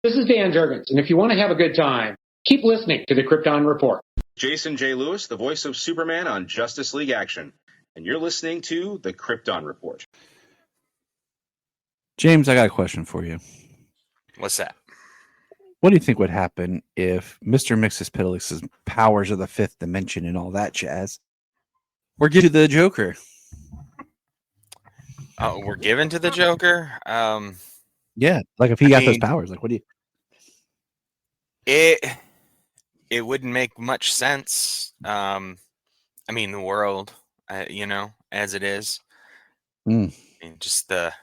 This is Dan Jurgens, and if you want to have a good time, keep listening to the Krypton Report. Jason J. Lewis, the voice of Superman on Justice League Action, and you're listening to the Krypton Report. James, I got a question for you. What's that? What do you think would happen if Mr. Mxyzptlk's powers of the fifth dimension and all that jazz were given to the Joker? Oh, we're given to the Joker? Yeah, like if he got those powers, like what do you... It wouldn't make much sense. I mean, the world, as it is. Mm. I mean, just the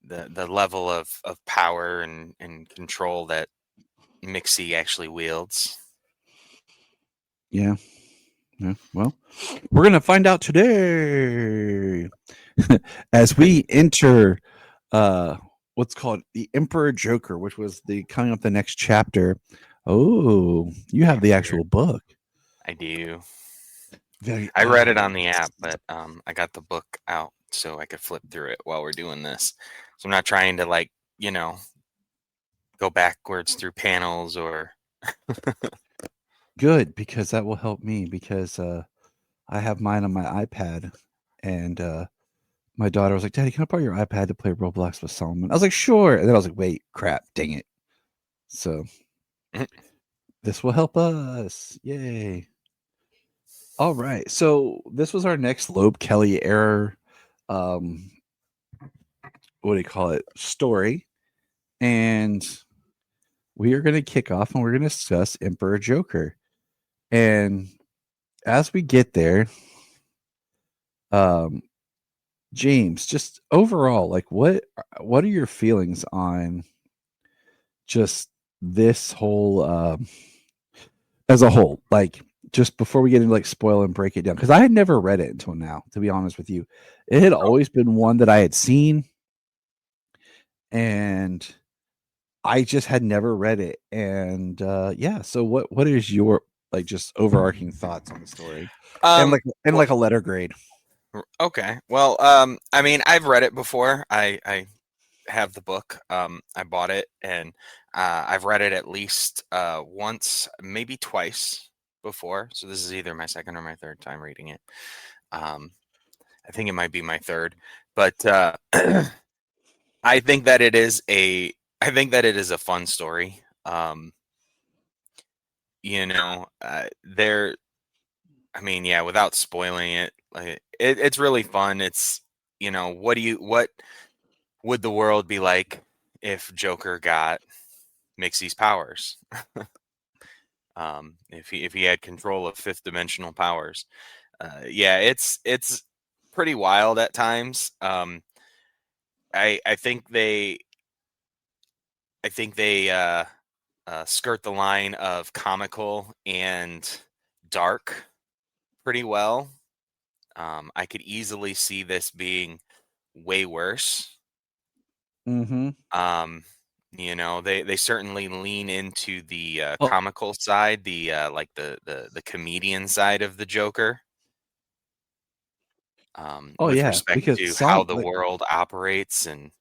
level of power and control that Mixie actually wields. Yeah. Well, we're going to find out today as we enter what's called the Emperor Joker, which was coming up the next chapter. Oh, you have the actual book. I do. I read it on the app, but I got the book out so I could flip through it while we're doing this. So I'm not trying to go backwards through panels or... Good, because that will help me, because I have mine on my iPad, and my daughter was like, Daddy, can I borrow your iPad to play Roblox with Solomon? I was like, sure. And then I was like, wait, crap, dang it. So this will help us. Yay. All right. So this was our next Loeb Kelly era, what do you call it, story. And we are going to kick off and we're going to discuss Emperor Joker. And as we get there, James, just overall, like what are your feelings on just this whole as a whole, like just before we get into like spoil and break it down, because I had never read it until now, to be honest with you. It had always been one that I had seen, and I just had never read it. And yeah, so what is your like just overarching thoughts on the story, and like a letter grade? Okay. Well, I mean, I've read it before. I have the book. I bought it, and I've read it at least once, maybe twice before. So this is either my second or my third time reading it. I think it might be my third, but I think that it is a fun story. I mean, yeah, without spoiling it, like it's really fun. It's, what would the world be like if Joker got Mixie's powers? If he had control of fifth dimensional powers. Yeah, it's pretty wild at times. I think they skirt the line of comical and dark pretty well. I could easily see this being way worse. Mm-hmm. They certainly lean into the comical side, the like the comedian side of the Joker. With respect to how the world operates. And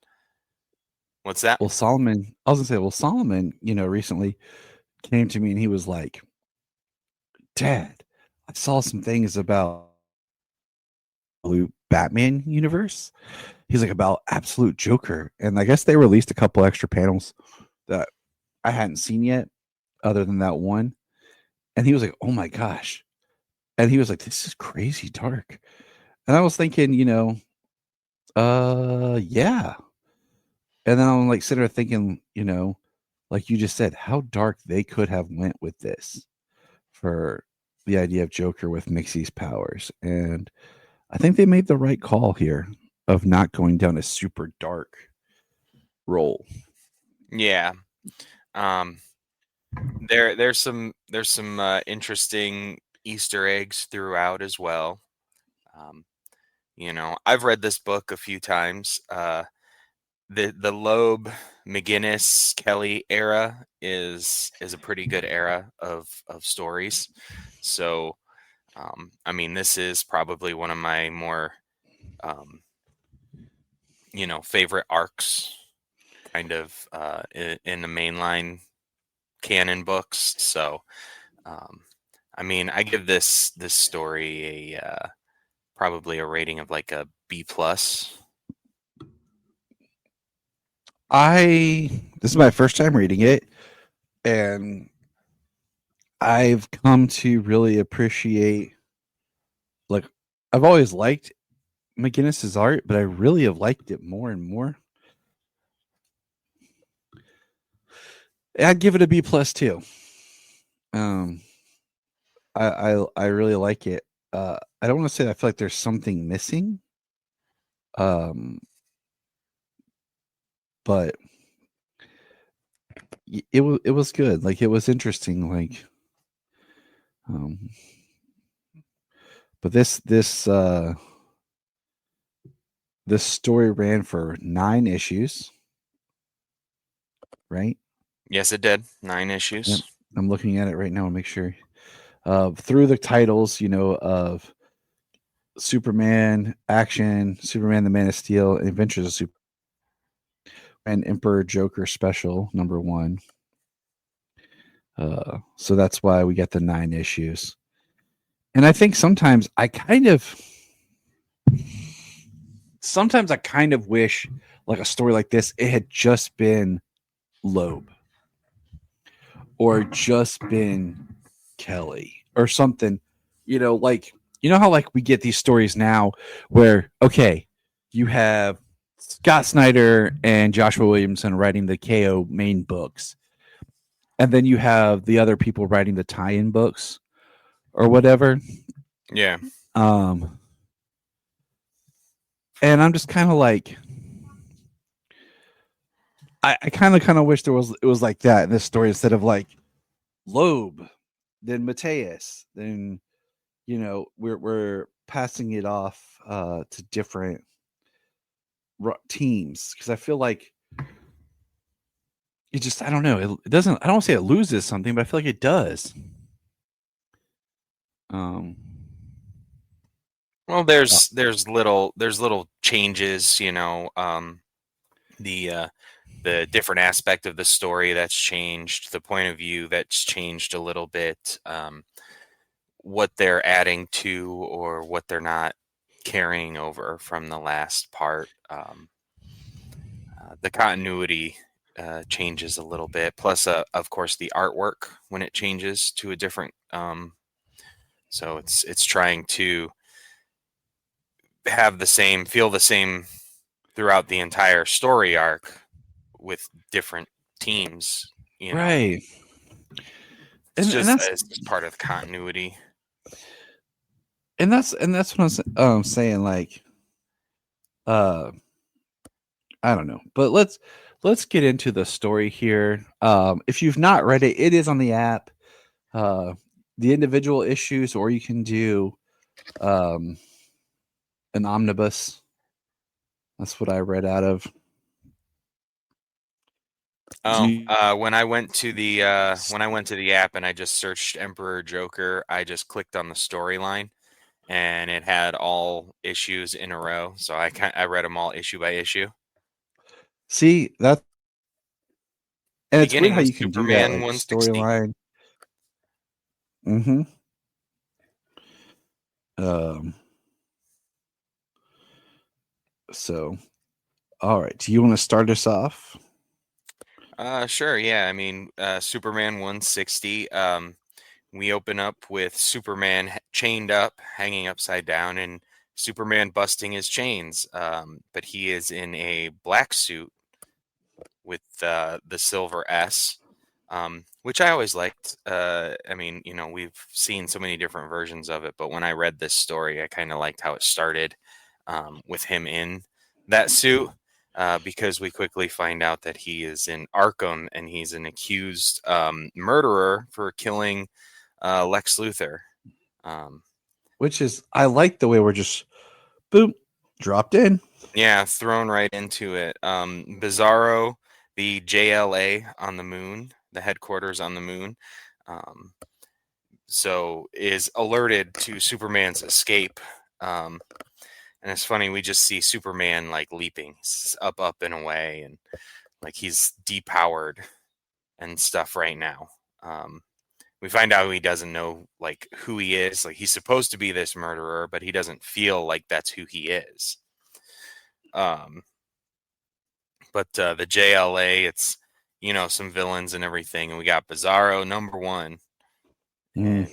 what's that? Well, Solomon, I was gonna say, Solomon, recently came to me and he was like, Dad, I saw some things about Batman universe. He's like, about Absolute Joker. And I guess they released a couple extra panels that I hadn't seen yet, other than that one. And he was like, oh my gosh. And he was like, this is crazy dark. And I was thinking, yeah. And then I'm like sitting there thinking, like you just said, how dark they could have went with this for the idea of Joker with Mixie's powers. And I think they made the right call here of not going down a super dark role. Yeah. There's some interesting Easter eggs throughout as well. I've read this book a few times. The Loeb, McGinnis, Kelly era is a pretty good era of stories. So, I mean, this is probably one of my more, favorite arcs kind of in the mainline canon books. So, I mean, I give this story a probably a rating of like a B plus. This is my first time reading it, and I've come to really appreciate, like, I've always liked McGinnis's art, but I really have liked it more and more. I'd give it a B plus too. I really like it. I don't want to say I feel like there's something missing. But it was good. Like, it was interesting. Like, but this story ran for 9 issues, right? Yes, it did. 9 issues. Yep. I'm looking at it right now and make sure. Through the titles, of Superman Action, Superman the Man of Steel, and Adventures of Superman, and Emperor Joker Special #1. So that's why we get the 9 issues. And I think sometimes I kind of wish, like, a story like this, it had just been Loeb or just been Kelly or something, like, how, like, we get these stories now where, okay, you have Scott Snyder and Joshua Williamson writing the KO main books, and then you have the other people writing the tie-in books or whatever. Yeah. And I'm just kind of like, I kind of wish it was like that in this story, instead of like Loeb, then Mateus, then we're passing it off to different teams, because I feel like it just, I don't know, it doesn't, I don't say it loses something, but I feel like it does. Well, there's little changes, the different aspect of the story that's changed, the point of view that's changed a little bit, what they're adding to or what they're not carrying over from the last part. The continuity changes a little bit. Plus, of course, the artwork when it changes to a different. So it's trying to have feel the same throughout the entire story arc with different teams. Right. It's And just that's it's just part of the continuity. And that's what I'm saying. Like, I don't know, but let's get into the story here. If you've not read it, it is on the app. The individual issues, or you can do an omnibus. That's what I read out of. When I went to the app and I just searched Emperor Joker, I just clicked on the storyline, and it had all issues in a row. So I read them all issue by issue. See that, and it's weird Beginning how with you can do that, Superman like 160. storyline. Mm-hmm. So, all right. Do you want to start us off? Sure. Yeah. I mean, Superman 160. We open up with Superman chained up, hanging upside down, and Superman busting his chains. But he is in a black suit with the silver S, which I always liked. I mean, we've seen so many different versions of it, but when I read this story, I kind of liked how it started with him in that suit. Because we quickly find out that he is in Arkham and he's an accused murderer for killing Lex Luthor. Which is, I like the way we're just boom dropped in. Yeah, thrown right into it. Bizarro, the JLA on the moon, the headquarters on the moon, so is alerted to Superman's escape. And it's funny, we just see Superman like leaping up and away, and like he's depowered and stuff right now. We find out he doesn't know like who he is. Like he's supposed to be this murderer, but he doesn't feel like that's who he is. But the JLA, it's some villains and everything, and we got Bizarro #1, and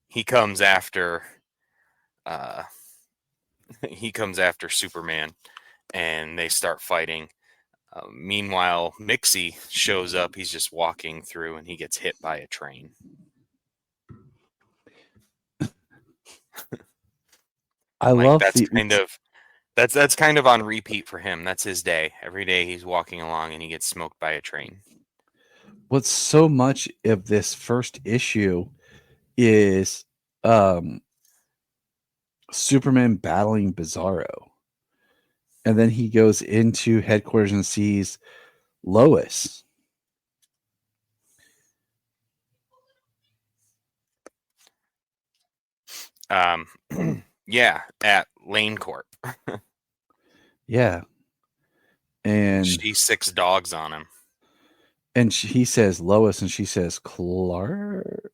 he comes after he comes after Superman, and they start fighting. Meanwhile, Mixie shows up. He's just walking through, and he gets hit by a train. I love that's kind of on repeat for him. That's his day. Every day he's walking along and he gets smoked by a train. What's so much of this first issue is Superman battling Bizarro. And then he goes into headquarters and sees Lois. Yeah, at Lane Corp. Yeah. And she's 6 dogs on him. And he says Lois, and she says Clark.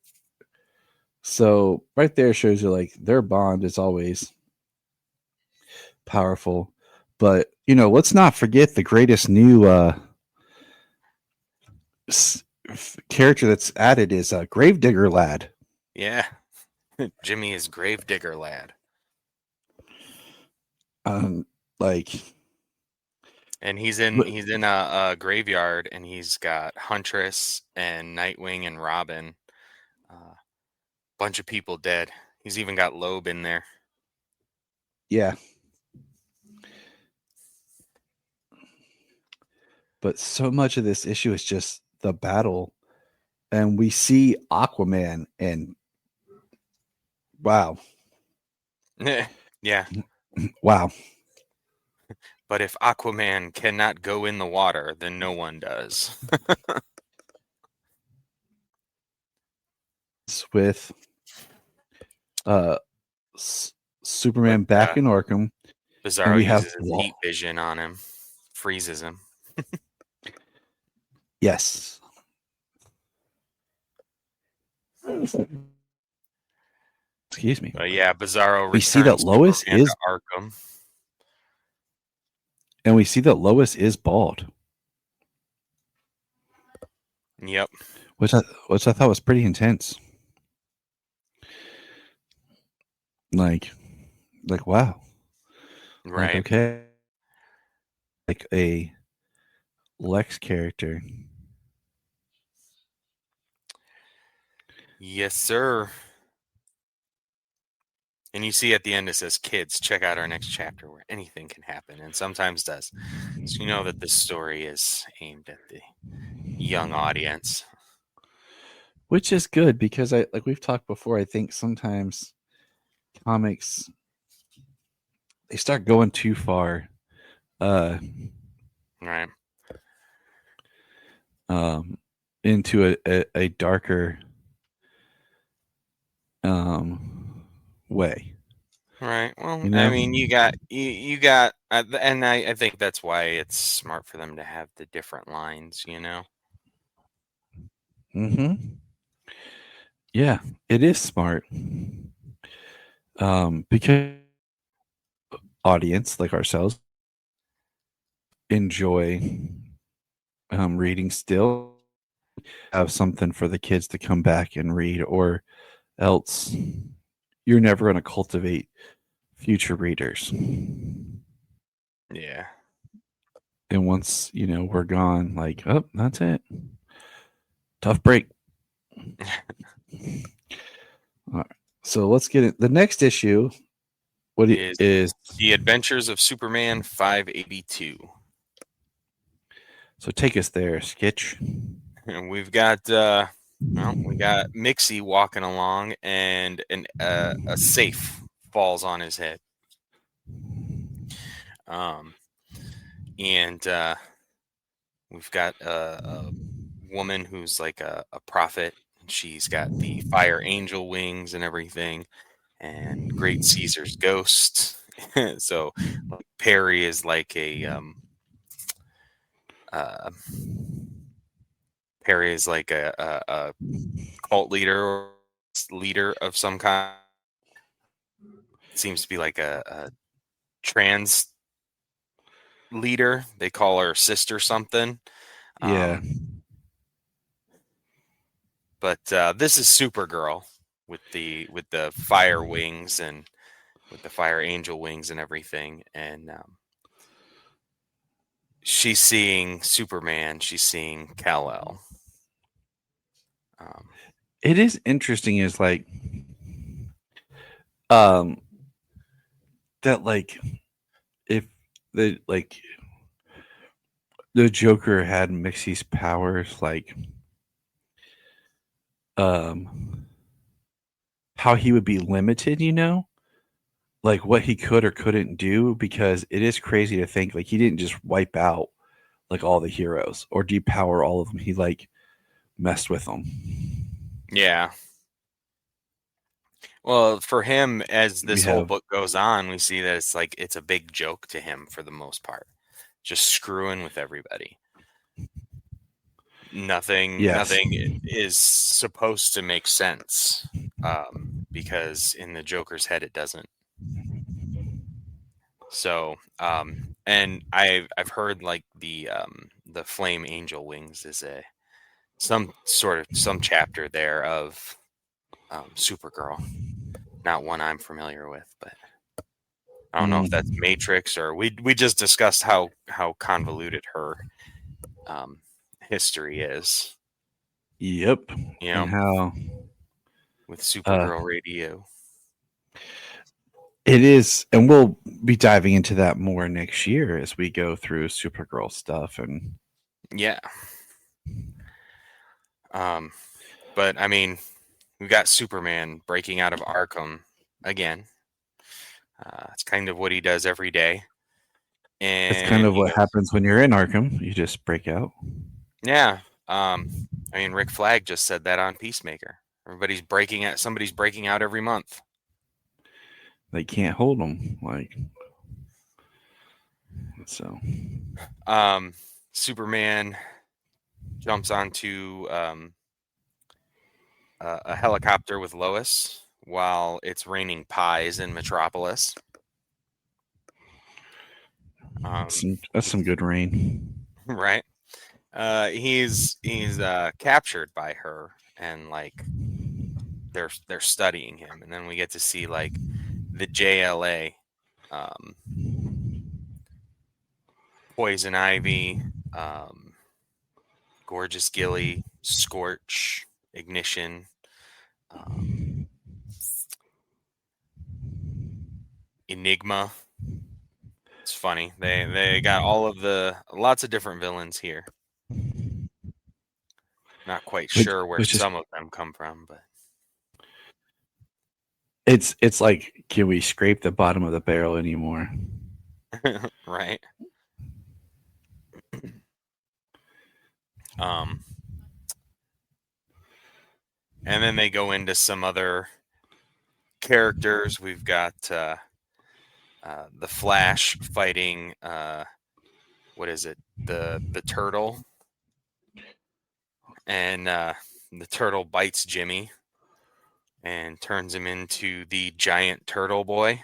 So right there shows you like their bond is always powerful. But let's not forget the greatest new character that's added is Gravedigger Lad. Yeah, Jimmy is Gravedigger Lad. And he's in a graveyard, and he's got Huntress and Nightwing and Robin. Bunch of people dead. He's even got Loeb in there. Yeah. But so much of this issue is just the battle. And we see Aquaman, and wow. Yeah. Wow. But if Aquaman cannot go in the water, then no one does. With Superman back in Arkham. Bizarro uses his heat vision on him. Freezes him. Yes. Excuse me. But yeah, Bizarro. We see that Lois is Arkham, and we see that Lois is bald. Yep. Which I thought was pretty intense. Like wow. Right. Like, okay. Like a Lex character. Yes, sir. And you see at the end it says, "Kids, check out our next chapter where anything can happen," and sometimes does. So you know that this story is aimed at the young audience. Which is good because like we've talked before, I think sometimes comics they start going too far. Right. Into a darker way. Right. Well, I mean, you got, and I think that's why it's smart for them to have the different lines, Mm-hmm. Yeah, it is smart. Because audience like ourselves enjoy reading still, have something for the kids to come back and read, or else you're never going to cultivate future readers. Yeah. And once we're gone, like, oh, that's it. Tough break. All right. So let's get it. The next issue. What is The Adventures of Superman 582? So take us there, Skitch. And we've got we got Mixie walking along, and a safe falls on his head. And we've got a woman who's like a prophet. She's got the fire angel wings and everything, and Great Caesar's ghost. So Perry is like a Perry is like a cult leader or leader of some kind. It seems to be like a trans leader. They call her sister something. Yeah. But this is Supergirl with the fire wings and with the fire angel wings and everything, and she's seeing Superman. She's seeing Kal-El. It is interesting. Is like, that like if the Joker had Mixie's powers, like how he would be limited, like what he could or couldn't do, because it is crazy to think like he didn't just wipe out like all the heroes or depower all of them. He like messed with them. Yeah. Well, for him, as this whole book goes on, we see that it's a big joke to him for the most part, just screwing with everybody. Nothing is supposed to make sense, because in the Joker's head it doesn't. So, and I've heard like the Flame Angel Wings is some chapter there of Supergirl. Not one I'm familiar with, but I don't know if that's Matrix or we just discussed how convoluted her history is. Yep. And how with Supergirl Radio. It is, and we'll be diving into that more next year as we go through Supergirl stuff and yeah. But I mean, we've got Superman breaking out of Arkham again. It's kind of what he does every day. And it's kind of what happens when you're in Arkham. You just break out. Yeah. I mean, Rick Flag just said that on Peacemaker. Somebody's breaking out every month. They can't hold them. Like, so. Superman jumps onto a helicopter with Lois while it's raining pies in Metropolis. That's some good rain, right? He's captured by her, and like they're studying him, and then we get to see like the JLA, Poison Ivy, Gorgeous Gilly, Scorch, Ignition, Enigma. It's funny. They got lots of different villains here. Not quite sure where some of them come from, but it's like, can we scrape the bottom of the barrel anymore? right. And then they go into some other characters. We've got the Flash fighting what is it? The turtle. And the turtle bites Jimmy and turns him into the giant turtle boy.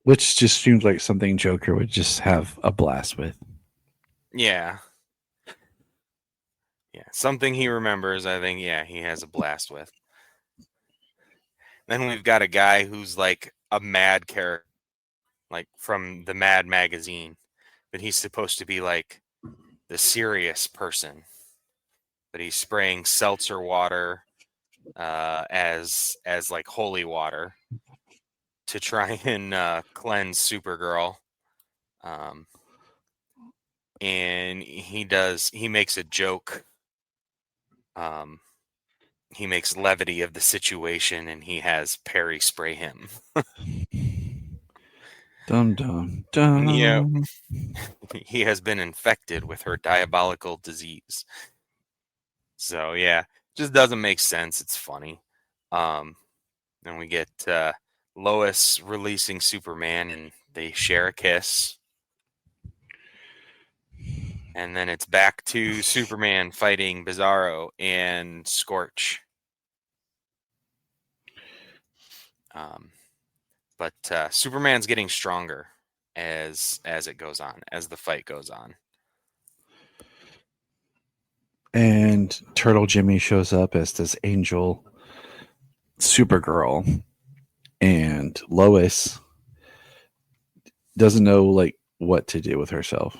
Which just seems like something Joker would just have a blast with. Yeah. Yeah. Something he remembers, I think, yeah, he has a blast with. Then we've got a guy who's like a mad character, like from the Mad magazine, but he's supposed to be like the serious person. But he's spraying seltzer water as like holy water to try and cleanse Supergirl. And he makes a joke. He makes levity of the situation, and he has Perry spray him. Dum dum dum. Yeah, he has been infected with her diabolical disease. So yeah, just doesn't make sense. It's funny. And we get Lois releasing Superman, and they share a kiss. And then it's back to Superman fighting Bizarro and Scorch. But Superman's getting stronger as it goes on, as the fight goes on. And Turtle Jimmy shows up as this angel Supergirl, and Lois doesn't know like what to do with herself.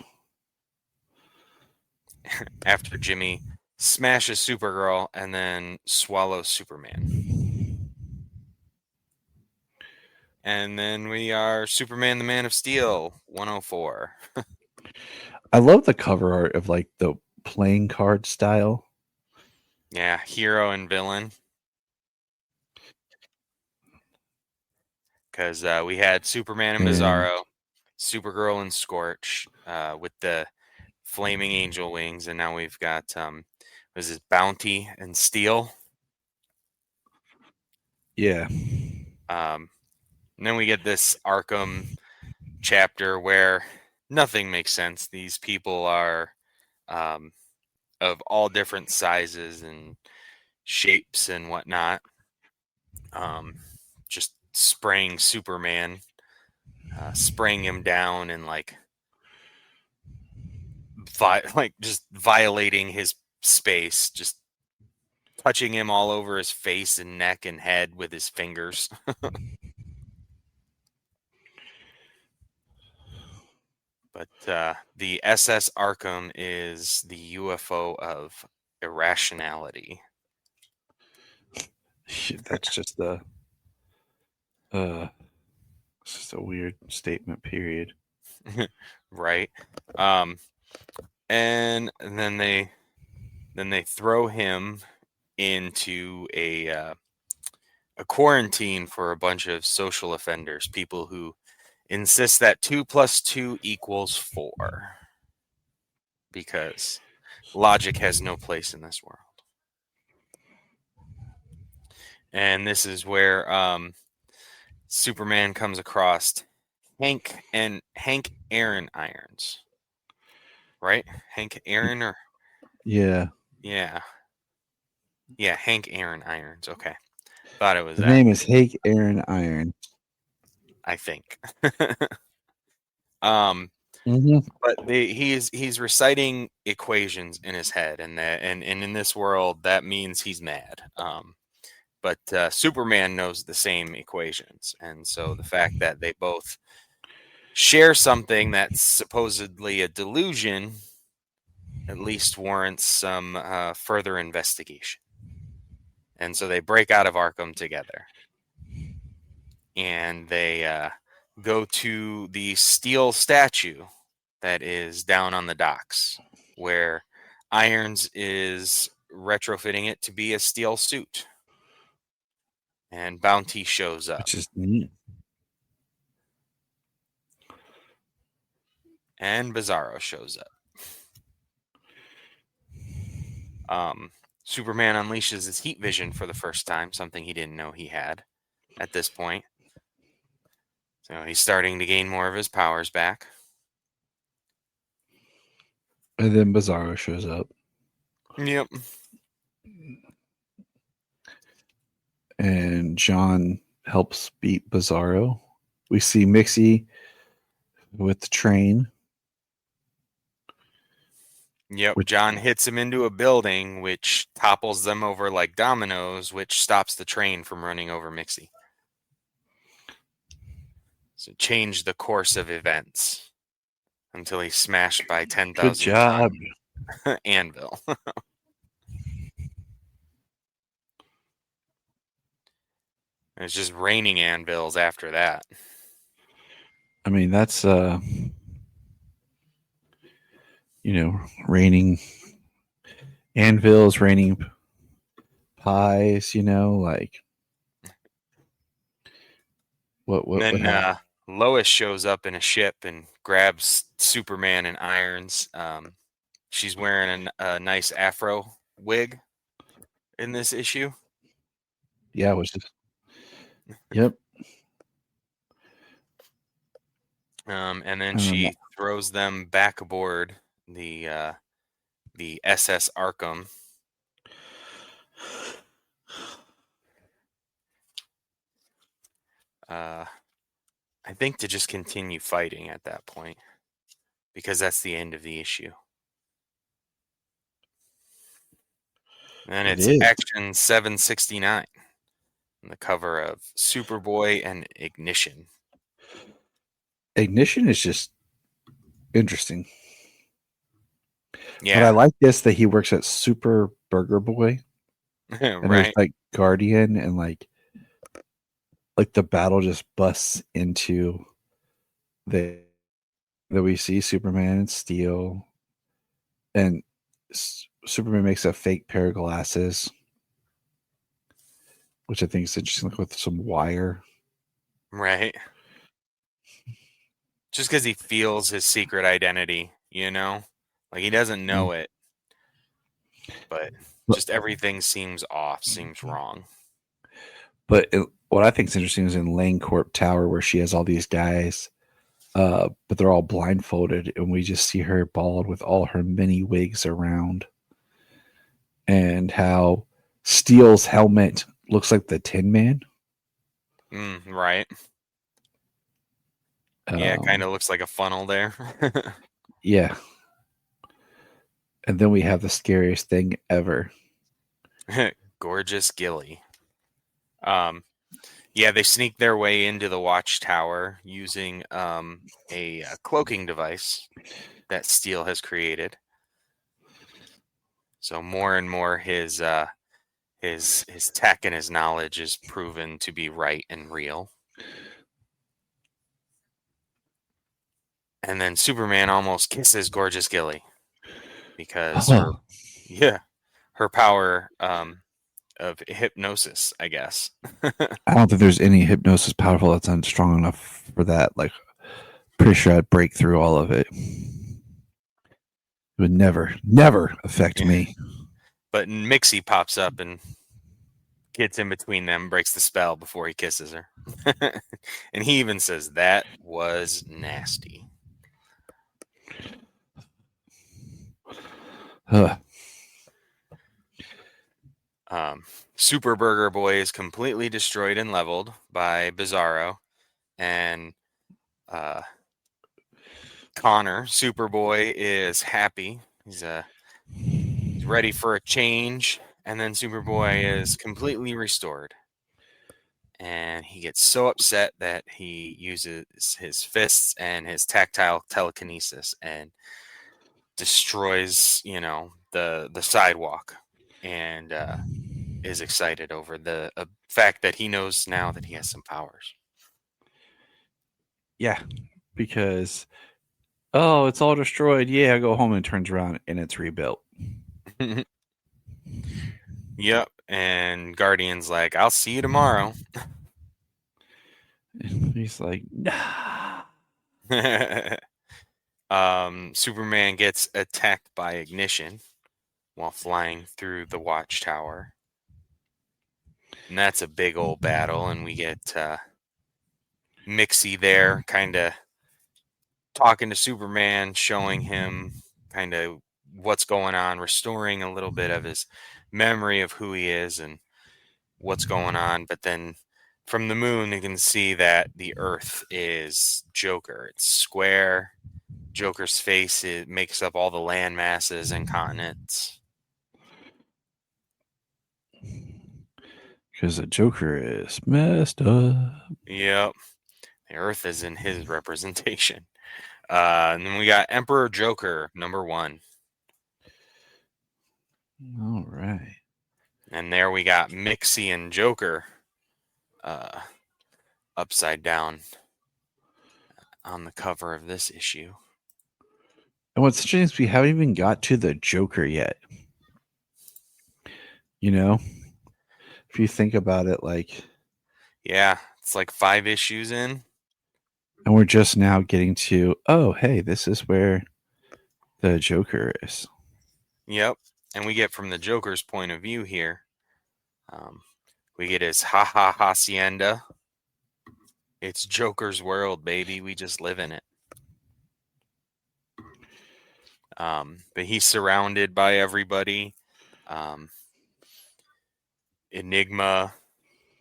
After Jimmy smashes Supergirl and then swallows Superman. And then we are Superman the Man of Steel 104. I love the cover art of like the playing card style. Yeah, hero and villain. Because we had Superman and Bizarro, Supergirl and Scorch with the flaming angel wings, and now we've got was it Bounty and Steel? Yeah. And then we get this Arkham chapter where nothing makes sense. These people are of all different sizes and shapes and whatnot. Just spraying Superman, spraying him down and like just violating his space, just touching him all over his face and neck and head with his fingers. But the SS Arkham is the UFO of irrationality. That's just the it's just a weird statement, period. Right. And then they throw him into a quarantine for a bunch of social offenders, people who insist that 2 + 2 = 4, because logic has no place in this world. And this is where Superman comes across Hank Aaron Irons, right? Hank Aaron or Yeah. Hank Aaron Irons. Okay, thought it was The that. name is Hank Aaron Iron. I think. But he's reciting equations in his head, and in this world that means he's mad. But Superman knows the same equations, and so the fact that they both share something that's supposedly a delusion at least warrants some further investigation. And so they break out of Arkham together, and they go to the steel statue that is down on the docks, where Irons is retrofitting it to be a steel suit. And Bounty shows up. Which is neat. And Bizarro shows up. Superman unleashes his heat vision for the first time, something he didn't know he had at this point. So he's starting to gain more of his powers back. And then Bizarro shows up. Yep. And John helps beat Bizarro. We see Mixie with the train. Yep. John hits him into a building, which topples them over like dominoes, which stops the train from running over Mixie. So change the course of events until he's smashed by 10,000 Good job. anvil. It's just raining anvils after that. I mean, that's raining anvils, raining pies, like what And then happened? Lois shows up in a ship and grabs Superman and Irons. She's wearing a nice afro wig in this issue. Yeah, it was just yep. And then she throws them back aboard the SS Arkham. I think to just continue fighting at that point, because that's the end of the issue. And It it's is. Action 769, on the cover of Superboy and Ignition. Ignition is just interesting. Yeah, But I like this that he works at Super Burger Boy, and there's right. like Guardian, and like the battle just busts into the that we see Superman and Steel, and Superman makes a fake pair of glasses, which I think is interesting, like with some wire. Right. Just because he feels his secret identity, like he doesn't know it, but just everything seems off, seems wrong. But what I think is interesting is in Lane Corp Tower, where she has all these guys, but they're all blindfolded, and we just see her bald with all her many wigs around, and how Steel's helmet looks like the Tin Man. Right. Yeah, it kind of looks like a funnel there. Yeah. And then we have the scariest thing ever. Gorgeous Gilly. Yeah, they sneak their way into the watchtower using a cloaking device that Steel has created. So more and more his tech and his knowledge is proven to be right and real. And then Superman almost kisses Gorgeous Gilly because her power of hypnosis, I guess. I don't think there's any hypnosis powerful that's not strong enough for that. Like, pretty sure I'd break through all of it. It would never affect me. But Mixie pops up and gets in between them, breaks the spell before he kisses her. And he even says, "That was nasty." Super Burger Boy is completely destroyed and leveled by Bizarro, and Connor, Superboy, is happy. He's ready for a change, and then Superboy is completely restored. And he gets so upset that he uses his fists and his tactile telekinesis and destroys, the sidewalk, and is excited over the fact that he knows now that he has some powers. Yeah, because it's all destroyed. Yeah, I go home and turns around and it's rebuilt. Yep, and Guardian's like, "I'll see you tomorrow." And he's like, nah. Superman gets attacked by Ignition while flying through the watchtower. And that's a big old battle, and we get Mixie there kind of talking to Superman, showing him kind of what's going on, restoring a little bit of his memory of who he is and what's going on. But then from the moon, you can see that the Earth is Joker. It's square. Joker's face, it makes up all the land masses and continents. Because the Joker is messed up. Yep. The Earth is in his representation. And then we got Emperor Joker, #1. All right. And there we got Mixie and Joker upside down on the cover of this issue. And what's interesting is we haven't even got to the Joker yet. If you think about it, like... Yeah, it's like 5 issues in. And we're just now getting to, oh, hey, this is where the Joker is. Yep. And we get from the Joker's point of view here. We get his hacienda. It's Joker's world, baby. We just live in it. But he's surrounded by everybody. Enigma,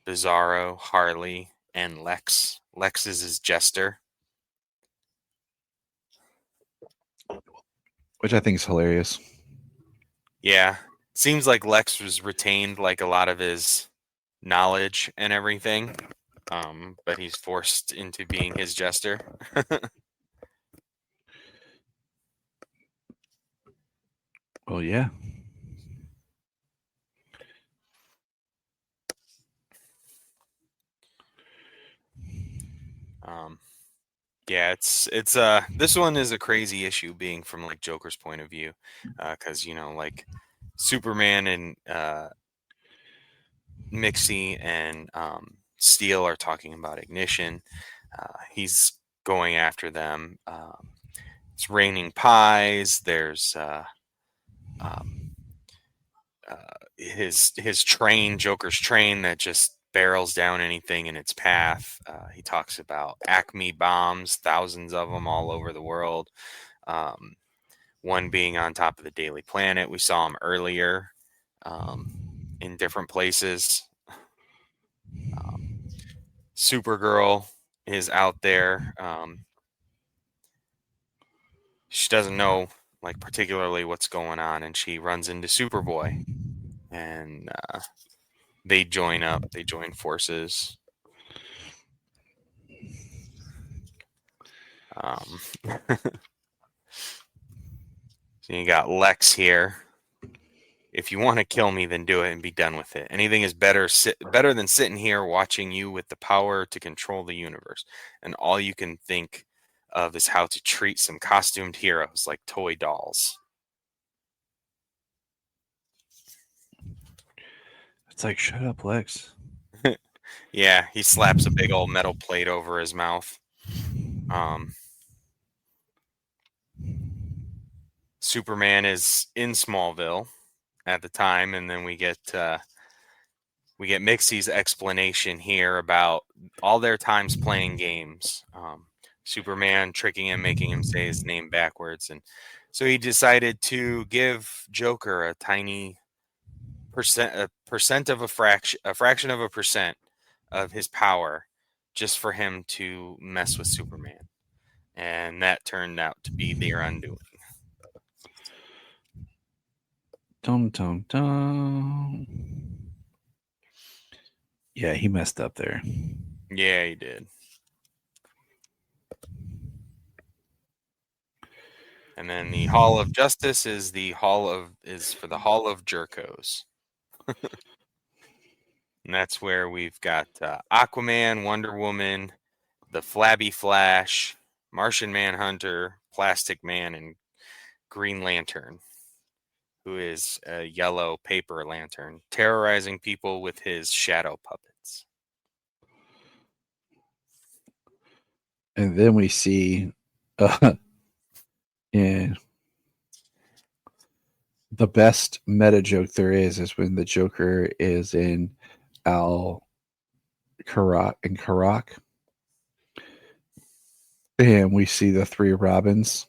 Bizarro, Harley, and Lex. Lex is his jester. Which I think is hilarious. Yeah. Seems like Lex was retained like a lot of his knowledge and everything. But he's forced into being his jester. Well, yeah. Yeah, it's this one is a crazy issue being from like Joker's point of view, because like Superman and Mixie and Steel are talking about Ignition. He's going after them. It's raining pies. There's his train, Joker's train, that just barrels down anything in its path. He talks about Acme bombs, thousands of them all over the world. One being on top of the Daily Planet. We saw him earlier in different places. Supergirl is out there. She doesn't know like particularly what's going on, and she runs into Superboy, and they join up. They join forces. So you got Lex here. If you want to kill me, then do it and be done with it. Anything is better than sitting here watching you with the power to control the universe. And all you can think of is how to treat some costumed heroes like toy dolls. It's like, shut up, Lex. Yeah, he slaps a big old metal plate over his mouth. Superman is in Smallville at the time, and then we get Mixie's explanation here about all their times playing games. Superman tricking him, making him say his name backwards, and so he decided to give Joker a tiny a fraction of a percent of his power, just for him to mess with Superman, and that turned out to be their undoing. Dum dum dum. Yeah, he messed up there. Yeah, he did. And then the Hall of Justice is for the Hall of Jerkos. And that's where we've got Aquaman, Wonder Woman, the Flabby Flash, Martian Manhunter, Plastic Man, and Green Lantern, who is a yellow paper lantern, terrorizing people with his shadow puppets. And then we see yeah, the best meta joke there is when the Joker is in Karak, and we see the three Robins,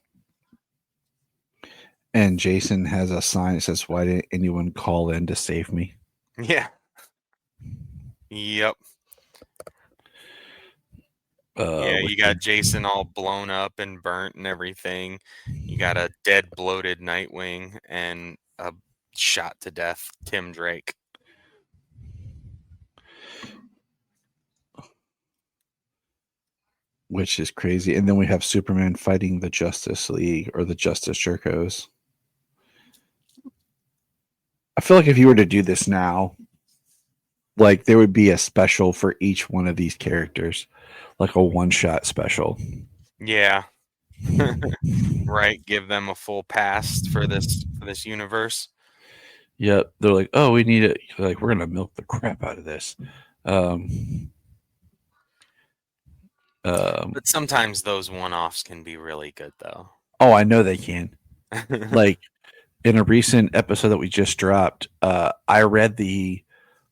and Jason has a sign that says, "Why didn't anyone call in to save me?" Yeah. Yep. Yeah, you got Jason all blown up and burnt and everything. You got a dead, bloated Nightwing and a shot to death Tim Drake. Which is crazy. And then we have Superman fighting the Justice League or the Justice Jerkos. I feel like if you were to do this now, like there would be a special for each one of these characters, like a one-shot special. Yeah. Right, give them a full pass for this universe. Yep, they're like, oh, we need it. Like, we're gonna milk the crap out of this. But sometimes those one-offs can be really good, though. Oh, I know they can. Like in a recent episode that we just dropped, I read the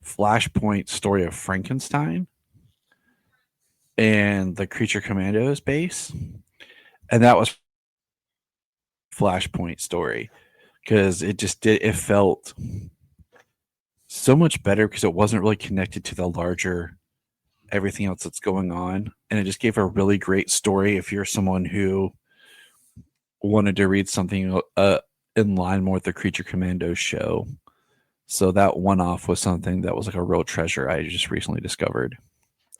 Flashpoint story of Frankenstein and the Creature Commandos base, and that was Flashpoint story because it felt so much better because it wasn't really connected to the larger everything else that's going on, and it just gave a really great story if you're someone who wanted to read something in line more with the Creature Commandos show. So that one off was something that was like a real treasure I just recently discovered.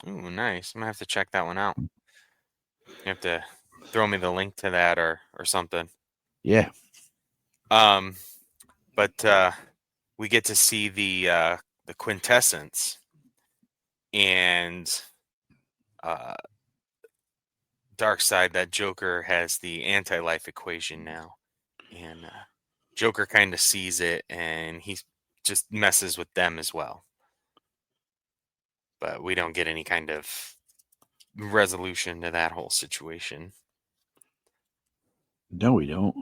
Ooh, nice. I'm gonna have to check that one out. You have to throw me the link to that or something. Yeah. But we get to see the quintessence and Darkseid. That Joker has the anti-life equation now, and Joker kind of sees it, and he just messes with them as well. But we don't get any kind of resolution to that whole situation. No, we don't.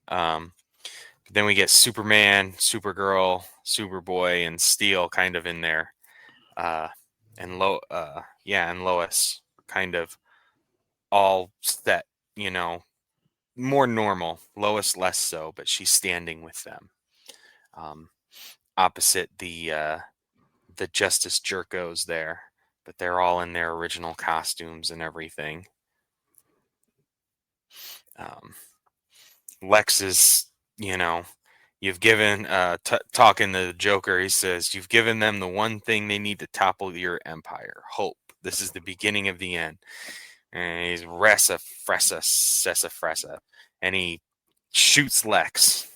Then we get Superman, Supergirl, Superboy, and Steel kind of in there, and Lois kind of all set, more normal. Lois less so, but she's standing with them, opposite the Justice Jerkos there, but they're all in their original costumes and everything. Lex is, you've given, talking to the Joker, he says, you've given them the one thing they need to topple your empire, hope. This is the beginning of the end. And he's Ressa, Fressa, Sessa, Fressa. And he shoots Lex,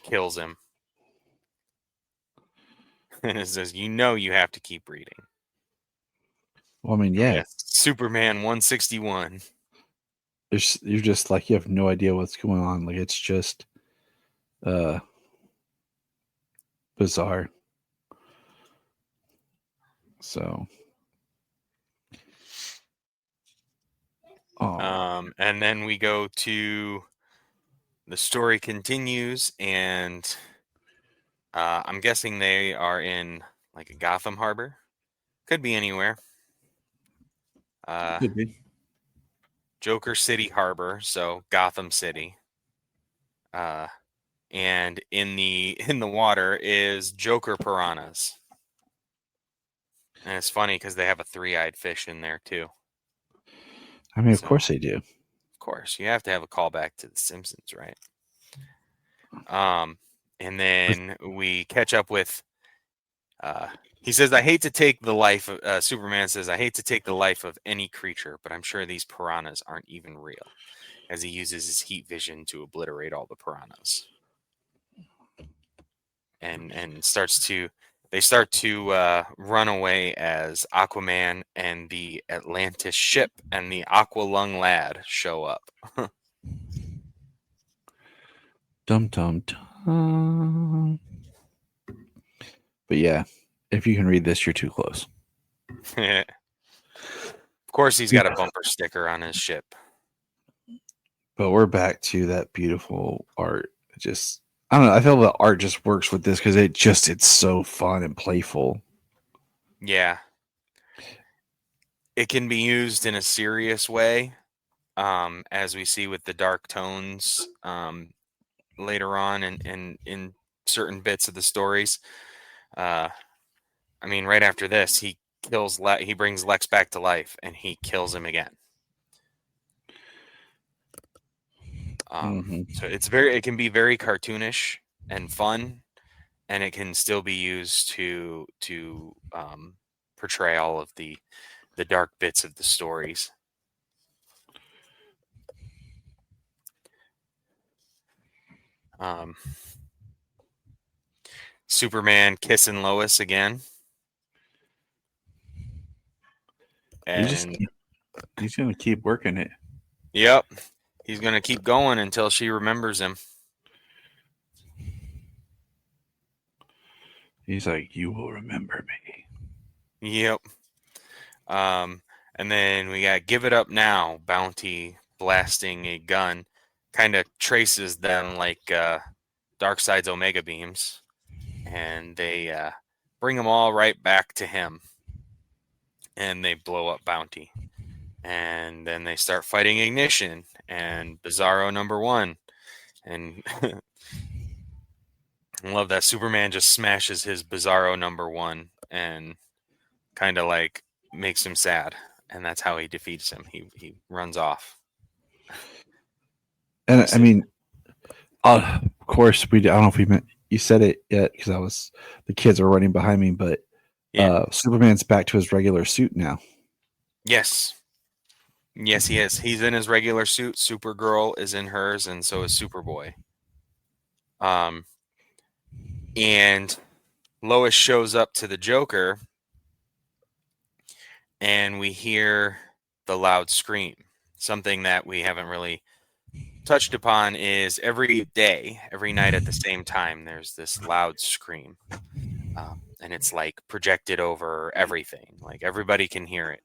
kills him. And it says, you have to keep reading. Well, I mean, yeah. Superman 161. You're just like, you have no idea what's going on. Like, it's just bizarre. So, and then we go to the story continues, and I'm guessing they are in like a Gotham Harbor. Could be anywhere. could be. Joker City Harbor, so Gotham City. And in the water is Joker piranhas. And it's funny because they have a 3-eyed fish in there too. I mean, of course they do. Of course, you have to have a callback to The Simpsons, right? And then we catch up with. He says, "I hate to take the life of." Superman says, "I hate to take the life of any creature, but I'm sure these piranhas aren't even real." As he uses his heat vision to obliterate all the piranhas, and they start to run away as Aquaman and the Atlantis ship and the Aqualung lad show up. Dum dum dum. But yeah, if you can read this, you're too close. Of course, he's got a bumper sticker on his ship. But we're back to that beautiful art. Just, I don't know. I feel the art just works with this because it's so fun and playful. Yeah. It can be used in a serious way, as we see with the dark tones later on and in certain bits of the stories. I mean, right after this, he brings Lex back to life, and he kills him again. So it can be very cartoonish and fun, and it can still be used to portray all of the dark bits of the stories. Superman kissing Lois again. And he's going to keep working it. Yep. He's going to keep going until she remembers him. He's like, you will remember me. Yep. And then we got Give It Up Now, Bounty blasting a gun. Kind of traces them like Darkseid's Omega beams. And they bring them all right back to him. And they blow up Bounty. And then they start fighting Ignition and Bizarro #1. And I love that Superman just smashes his Bizarro #1 and kind of like makes him sad, and that's how he defeats him. He runs off. And I mean, of course, I don't know if we meant you said it yet because the kids are running behind me, but Yeah. Superman's back to his regular suit now. Yes, he is. He's in his regular suit. Supergirl is in hers, and so is Superboy. And Lois shows up to the Joker, and we hear the loud scream. Something that we haven't really touched upon is every night at the same time, there's this loud scream. And it's like projected over everything. Like everybody can hear it.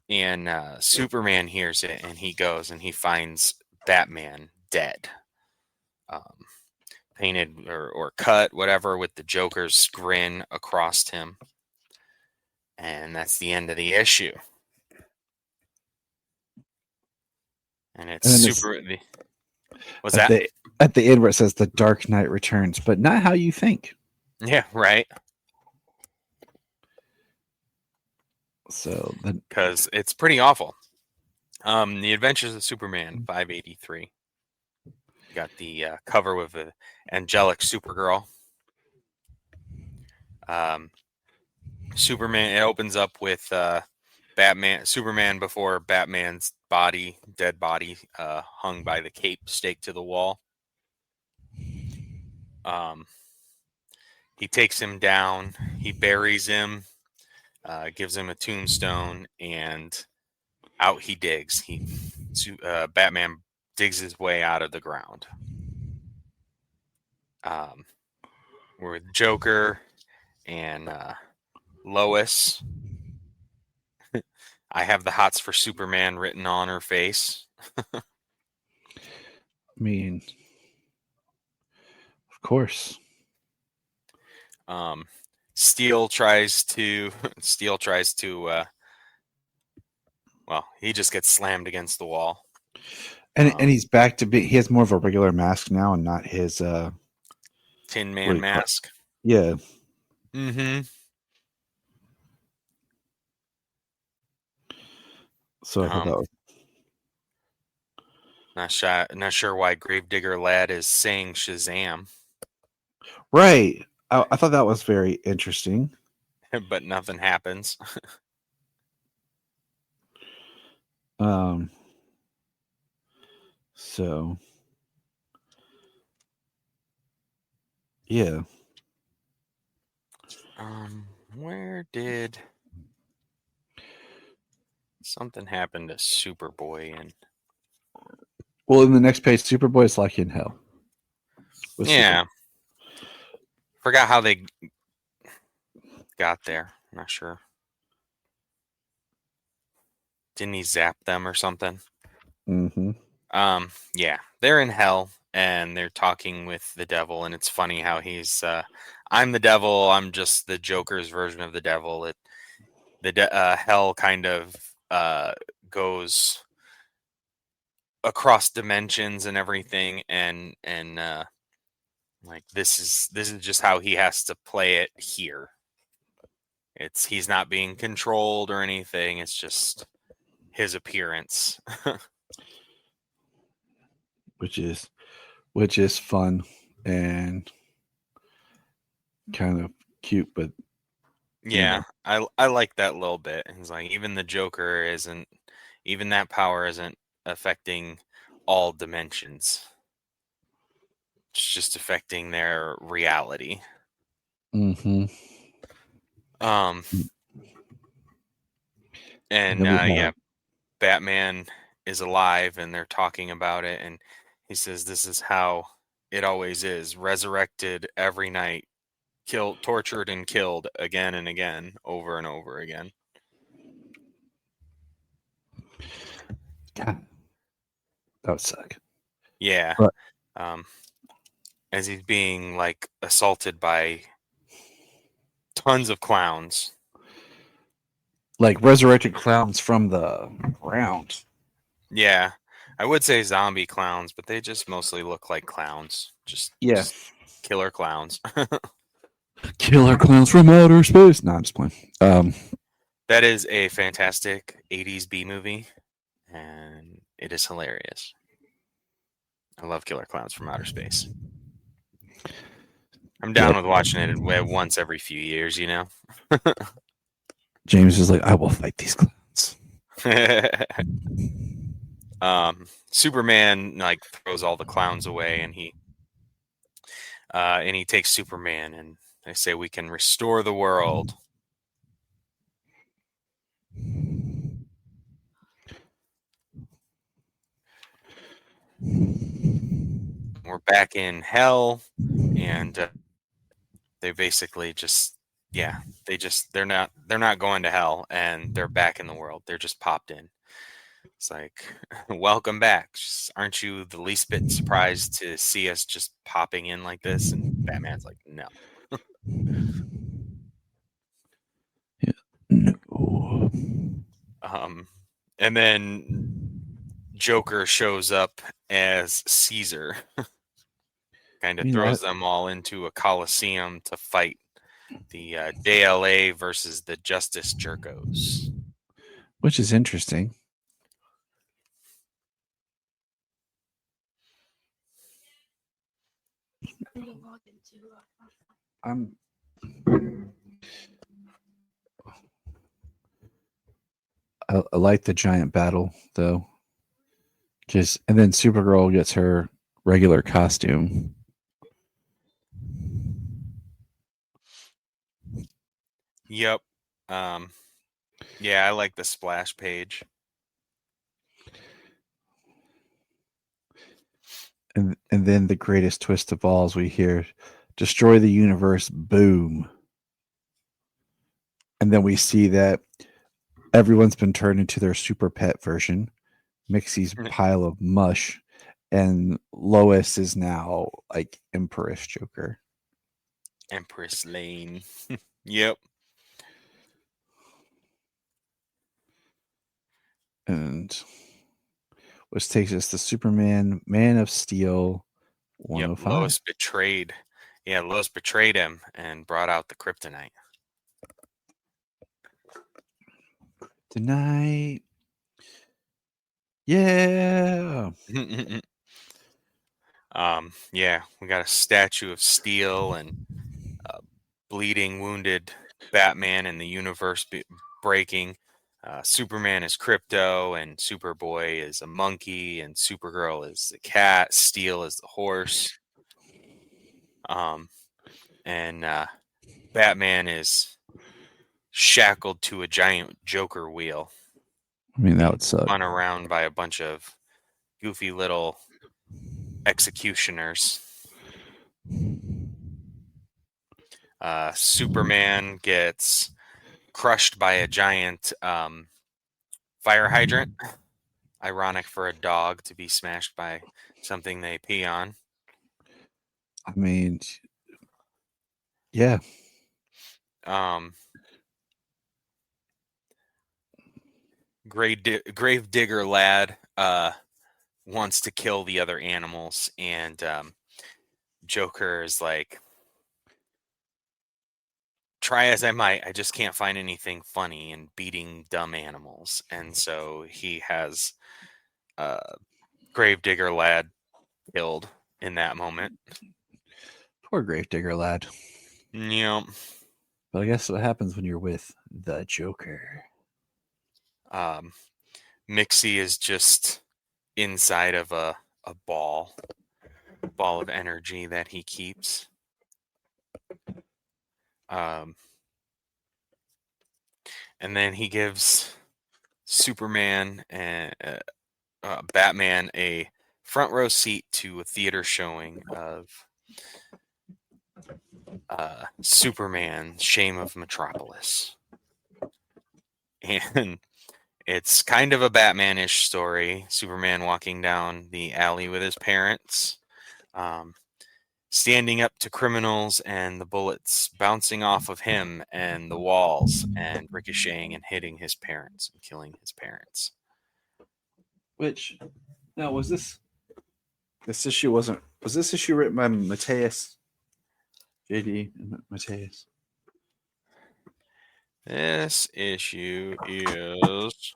And Superman hears it, and he goes and he finds Batman dead. Painted or cut, whatever, with the Joker's grin across him. And that's the end of the issue. And it's super. What's that? At the end where it says the Dark Knight returns, but not how you think. Yeah, right. So, because it's pretty awful. The Adventures of Superman 583. Got the cover with an angelic Supergirl. Superman. It opens up with Superman before Batman's dead body, hung by the cape, staked to the wall. He takes him down. He buries him, gives him a tombstone, and out he digs. Batman digs his way out of the ground. We're with Joker and Lois. I have the hots for Superman written on her face. I mean, of course. Steel tries to well, he just gets slammed against the wall. And he's back to he has more of a regular mask now and not his Tin Man mask. Yeah. Mm-hmm. So I thought that was not sure why Gravedigger Lad is saying Shazam. Right. I thought that was very interesting. But nothing happens. So yeah. Where did something happen to Superboy and Well, in the next page, Superboy is like in hell. Yeah. Forgot how they got there. I'm not sure. Didn't he zap them or something? Mm-hmm. Yeah, they're in hell and they're talking with the devil, and it's funny how he's I'm the devil, I'm just the Joker's version of the devil. Hell kind of goes across dimensions and everything, and like this is just how he has to play it here. He's not being controlled or anything, it's just his appearance. which is fun and kind of cute, but yeah, I like that little bit. It's like even the Joker even that power isn't affecting all dimensions. It's just affecting their reality. Mm-hmm. And yeah, Batman is alive and they're talking about it, and he says this is how it always is, resurrected every night, killed, tortured and killed again and again, over and over again. God, that would suck. Yeah. But, as he's being like assaulted by tons of clowns. Like resurrected clowns from the ground. Yeah. I would say zombie clowns, but they just mostly look like clowns. Just killer clowns. Killer clowns from outer space. No, I'm just playing. That is a fantastic 80s B movie, and it is hilarious. I love Killer Clowns from Outer Space. I'm down with watching it once every few years, you know? James is like, I will fight these clowns. Superman like throws all the clowns away, and he takes Superman, and they say we can restore the world. We're back in hell, and they basically they're not going to hell, and they're back in the world. They're just popped in. It's like, welcome back. Aren't you the least bit surprised to see us just popping in like this? And Batman's like, no. Yeah. No. And then Joker shows up as Caesar. Kind of throws them all into a coliseum to fight the JLA versus the Justice Jerkos. Which is interesting. I like the giant battle though. And then Supergirl gets her regular costume. Yep. Yeah, I like the splash page. And then the greatest twist of all is we hear destroy the universe, boom. And then we see that everyone's been turned into their super pet version, Mixie's pile of mush, and Lois is now like Empress Joker. Empress Lane. Yep. And which takes us to Superman, Man of Steel 105. Yep, Lois betrayed. Yeah, Lois betrayed him and brought out the kryptonite. Tonight. Yeah. Yeah, we got a statue of steel and bleeding, wounded Batman and the universe breaking. Superman is Crypto, and Superboy is a monkey, and Supergirl is the cat. Steel is the horse. And Batman is shackled to a giant Joker wheel. I mean, that would suck. Spun around by a bunch of goofy little executioners. Superman gets crushed by a giant fire hydrant. Ironic for a dog to be smashed by something they pee on. I mean, yeah. Grave digger lad wants to kill the other animals, and Joker is like, try as I might, I just can't find anything funny in beating dumb animals. And so he has Grave digger lad killed in that moment. Poor Gravedigger lad. Yep. But I guess what happens when you're with the Joker. Mixie is just inside of a ball of energy that he keeps. And then he gives Superman and Batman a front row seat to a theater showing of Superman, Shame of Metropolis. And it's kind of a Batman-ish story. Superman walking down the alley with his parents, standing up to criminals, and the bullets bouncing off of him and the walls and ricocheting and hitting his parents and killing his parents. Which, Now, was this issue wasn't? Was this issue written by Mateus? JD Mateus. This issue is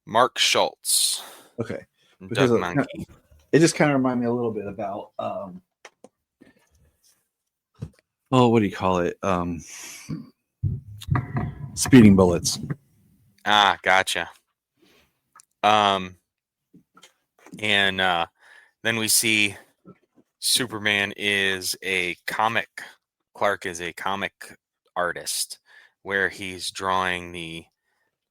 Mark Schultz. Okay. Doug Monkey. It just kind of reminded me a little bit about what do you call it? Speeding Bullets. Ah, gotcha. And then we see Superman is a comic. Clark is a comic artist where he's drawing the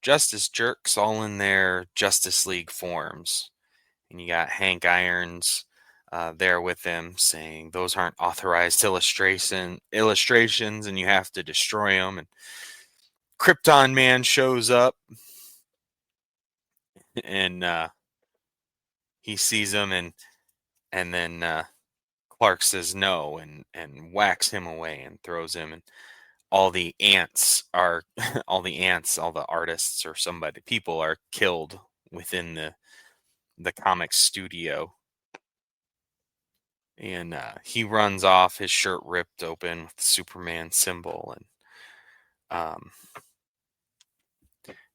Justice Jerks all in their Justice League forms. And you got Hank Irons there with him saying those aren't authorized illustrations and you have to destroy them. And Krypton Man shows up and he sees him and then Clark says no and whacks him away and throws him, and all the ants, all the artists or people are killed within the comic studio. And he runs off, his shirt ripped open with the Superman symbol, and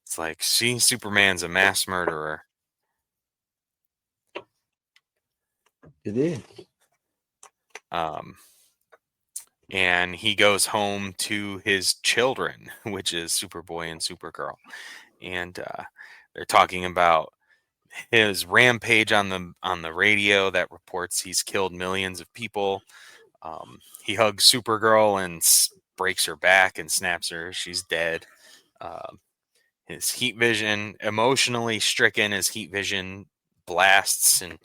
it's like, see, Superman's a mass murderer. It is. And he goes home to his children, which is Superboy and Supergirl, and they're talking about his rampage on the radio that reports he's killed millions of people. He hugs Supergirl and breaks her back and snaps her. She's dead. His heat vision, emotionally stricken, his heat vision blasts and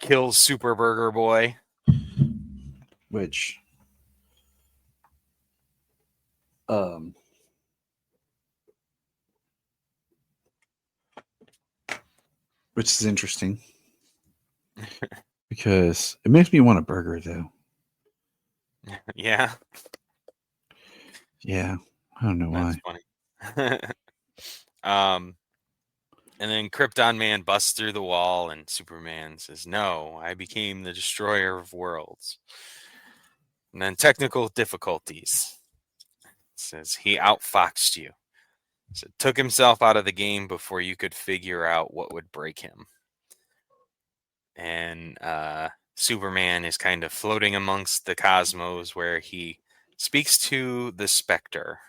kills Super Burger Boy. Which is interesting because it makes me want a burger, though. Yeah. Yeah. I don't know why. That's funny. And then Krypton Man busts through the wall and Superman says, "No, I became the destroyer of worlds." And then technical difficulties. It says he outfoxed you. So took himself out of the game before you could figure out what would break him. And Superman is kind of floating amongst the cosmos where he speaks to the Spectre.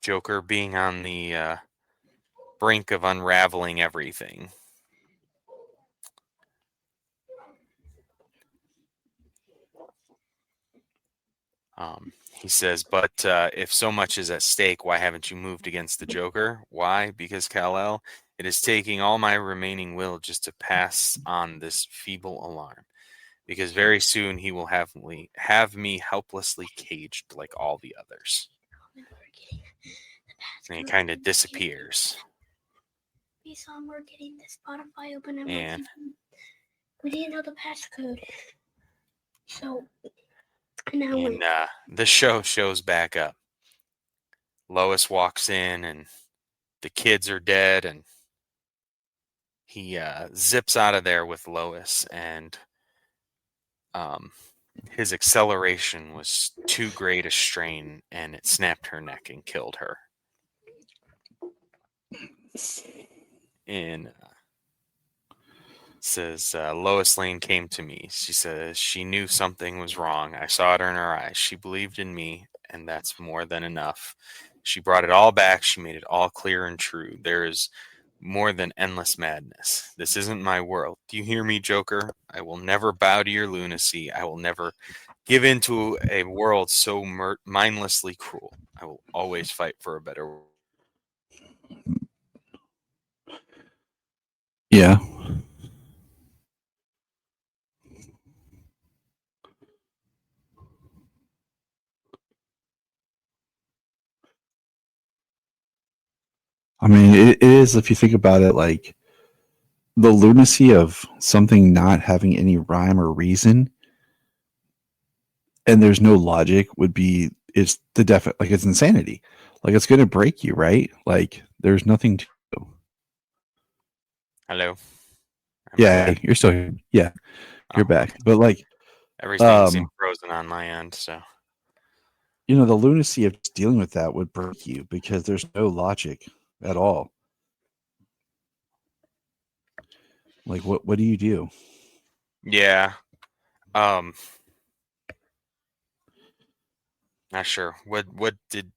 Joker being on the brink of unraveling everything. He says, but if so much is at stake, why haven't you moved against the Joker? Why? Because, Kal-El, it is taking all my remaining will just to pass on this feeble alarm. Because very soon he will have me helplessly caged like all the others. And he kind of disappears. We saw we're getting the Spotify open and we didn't know the passcode. So and the show shows back up. Lois walks in and the kids are dead, and he zips out of there with Lois, and his acceleration was too great a strain and it snapped her neck and killed her. And says, Lois Lane came to me. She says she knew something was wrong. I saw it in her eyes. She believed in me, and that's more than enough. She brought it all back. She made it all clear and true. There is more than endless madness. This isn't my world. Do you hear me, Joker? I will never bow to your lunacy. I will never give in to a world so mindlessly cruel. I will always fight for a better world. Yeah. I mean, it is, if you think about it, like the lunacy of something not having any rhyme or reason, and there's no logic, it's the definite, like, it's insanity. Like, it's going to break you, right? Like, There's nothing to do. Hello. Am I Yeah, back? you're still here. Yeah, you're Oh, back. okay. But like, Everything seemed frozen on my end. So the lunacy of just dealing with that would break you because there's no logic at all. Like, what do you do? yeah. Not sure. What did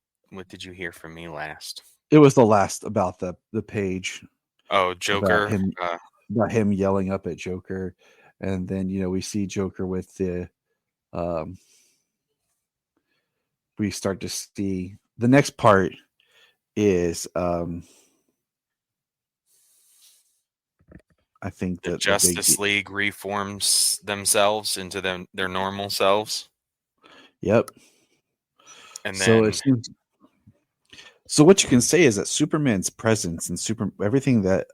you hear from me last? It was the last about the page Oh, about Joker. him yelling up at Joker, and then we see Joker with the um we start to see the next part is I think The that the big Justice League reforms themselves into their normal selves, yep. and So then it seems. So what you can say is that Superman's presence and everything that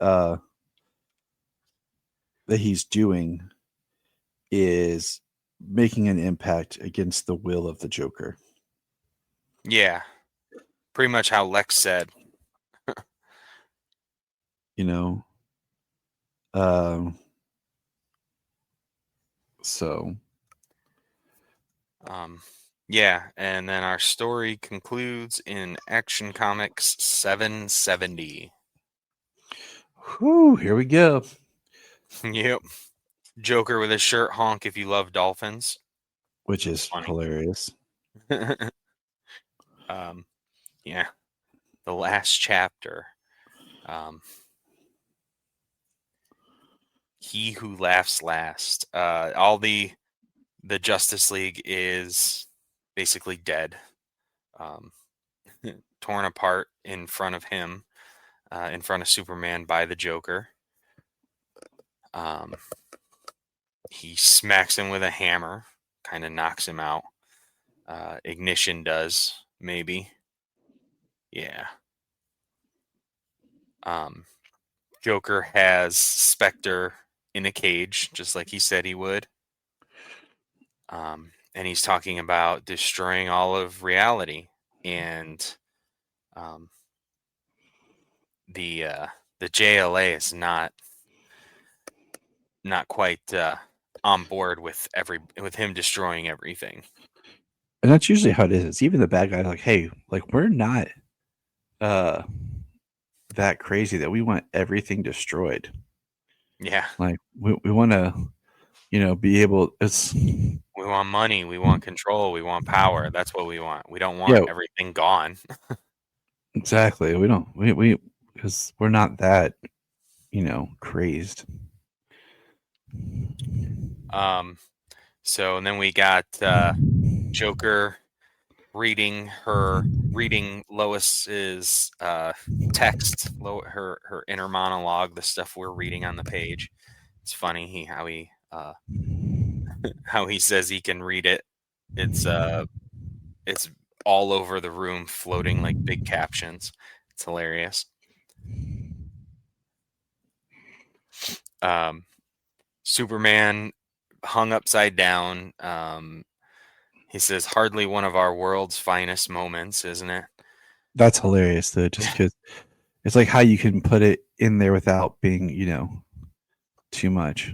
he's doing is making an impact against the will of the Joker. yeah, pretty much how Lex said. You know, um, so Yeah, and then our story concludes in Action Comics 770. whew, here we go. Yep. Joker with his shirt honk if you love dolphins. Which is Funny. hilarious. Yeah. The last chapter. He who laughs last. All the Justice League is basically dead. Torn apart in front of him, in front of Superman by the Joker. He smacks him with a hammer, kind of knocks him out. Ignition does, maybe. Yeah. Joker has Spectre in a cage, just like he said he would. And he's talking about destroying all of reality. And the JLA is not quite on board with him destroying everything. And that's usually how it is. It's even the bad guys like, hey, like we're not that crazy that we want everything destroyed. Yeah. Like we want to, be able. We want money. We want control. We want power. That's what we want. We don't want everything gone. Exactly. We don't. We because we're not that, crazed. So and then we got Joker reading Lois's text, her inner monologue, the stuff we're reading on the page. It's funny how he says he can read it. It's all over the room, floating like big captions. It's hilarious. Superman hung upside down. He says, "Hardly one of our world's finest moments, isn't it?" That's hilarious, though, just because it's like how you can put it in there without being, too much.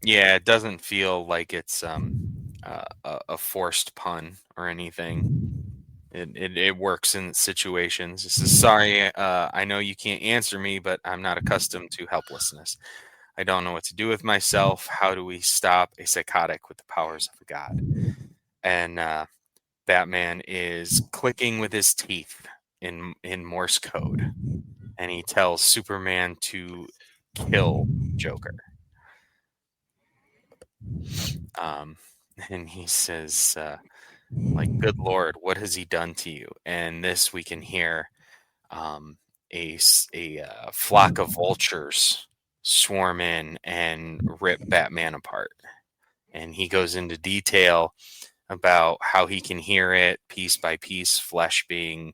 Yeah, it doesn't feel like it's a forced pun or anything. It works in situations. He says, "Sorry, I know you can't answer me, but I'm not accustomed to helplessness. I don't know what to do with myself. How do we stop a psychotic with the powers of a god?" And Batman is clicking with his teeth in Morse code, and he tells Superman to kill Joker. And he says, like, "Good Lord, what has he done to you?" And this we can hear a flock of vultures swarm in and rip Batman apart. And he goes into detail about how he can hear it piece by piece, flesh being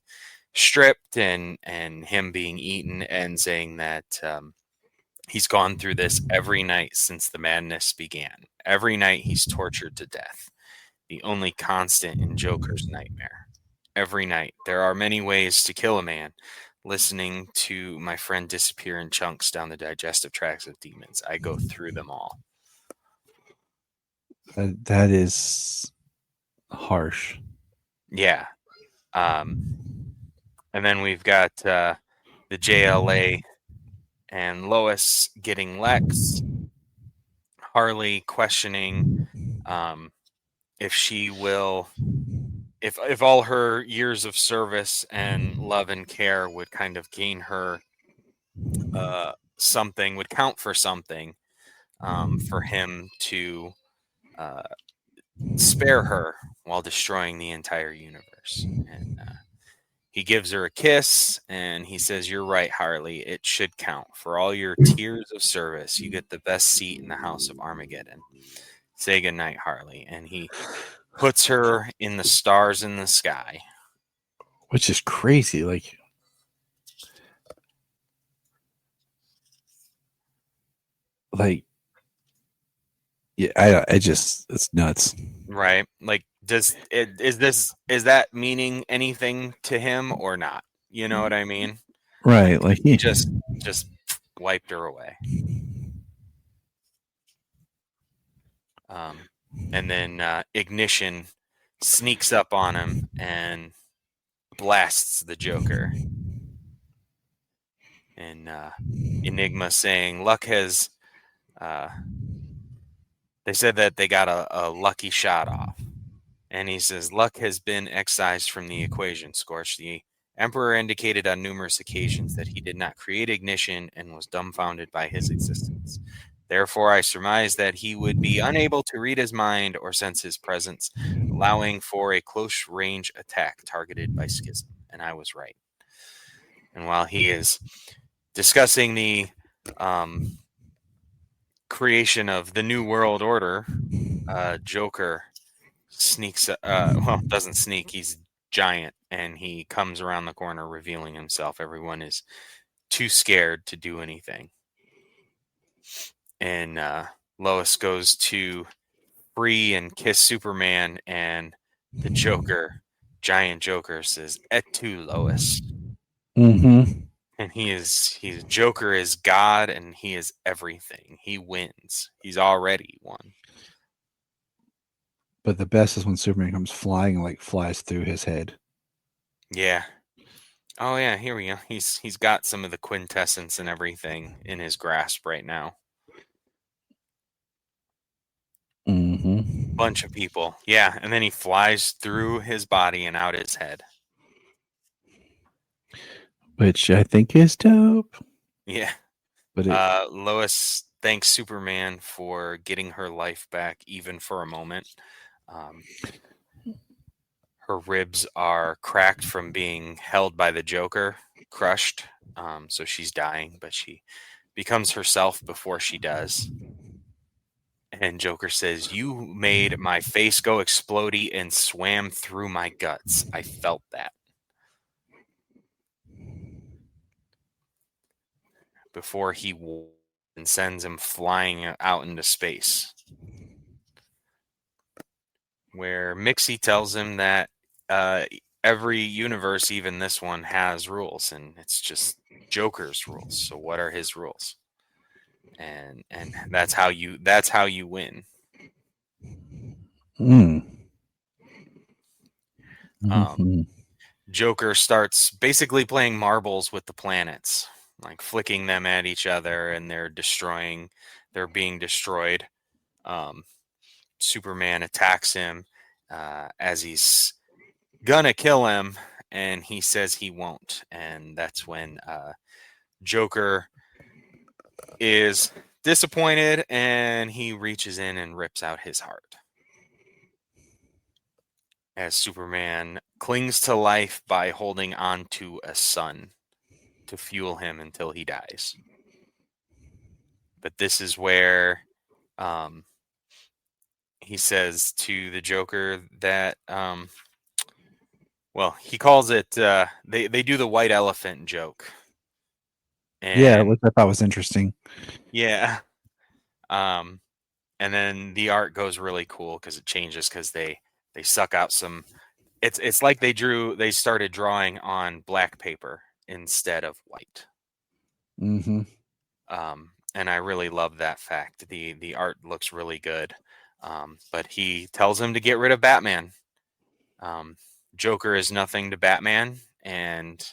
stripped and him being eaten, and saying that he's gone through this every night since the madness began. Every night he's tortured to death. The only constant in Joker's nightmare. Every night. There are many ways to kill a man. listening to my friend disappear in chunks down the digestive tracts of demons. I go through them all. That is harsh. Yeah. And then we've got the JLA and Lois getting Lex. Harley questioning if she will, if all her years of service and love and care would kind of gain her something, would count for something for him to spare her while destroying the entire universe. And he gives her a kiss and he says, "You're right, Harley. It should count. For all your tears of service, you get the best seat in the House of Armageddon. Say goodnight, Harley." And he puts her in the stars in the sky. Which is crazy. Yeah, it's nuts. Right. Like, is that meaning anything to him or not? You know what I mean? Right. Like he just wiped her away. And then Ignition sneaks up on him and blasts the Joker. And Enigma saying, "Luck has." They said that they got a lucky shot off. And he says, "Luck has been excised from the equation, Scorch. The Emperor indicated on numerous occasions that he did not create Ignition and was dumbfounded by his existence. Therefore, I surmise that he would be unable to read his mind or sense his presence, allowing for a close-range attack targeted by Schism." And I was right. And while he is discussing the creation of the New World Order, Joker sneaks, doesn't sneak, he's giant, and he comes around the corner revealing himself. Everyone is too scared to do anything. And Lois goes to free and kiss Superman, and the Joker, giant Joker, says, "Et tu, Lois." Mm-hmm. And Joker is God, and he is everything. He wins. He's already won. But the best is when Superman comes flying and like flies through his head. Yeah. Oh yeah, here we go. He's got some of the quintessence and everything in his grasp right now. Mm-hmm. Bunch of people. Yeah, and then he flies through his body and out his head. Which I think is dope. Yeah. But Lois thanks Superman for getting her life back, even for a moment. Her ribs are cracked from being held by the Joker, crushed. So she's dying, but she becomes herself before she does. And Joker says, "You made my face go explodey and swam through my guts. I felt that." Before he and sends him flying out into space, where Mixie tells him that every universe, even this one, has rules, and it's just Joker's rules. So what are his rules? And that's how you win. Mm-hmm. Joker starts basically playing marbles with the planets, like flicking them at each other, and they're being destroyed. Superman attacks him as he's gonna kill him, and he says he won't. And that's when Joker is disappointed, and he reaches in and rips out his heart. As Superman clings to life by holding on to a sun to fuel him until he dies. But this is where he says to the Joker that, he calls it, they do the white elephant joke. And, which I thought was interesting. Yeah. And then the art goes really cool because it changes because they suck out some. It's like they started drawing on black paper, instead of white. Mm-hmm. And I really love that fact. The art looks really good. But he tells him to get rid of Batman. Joker is nothing to Batman, and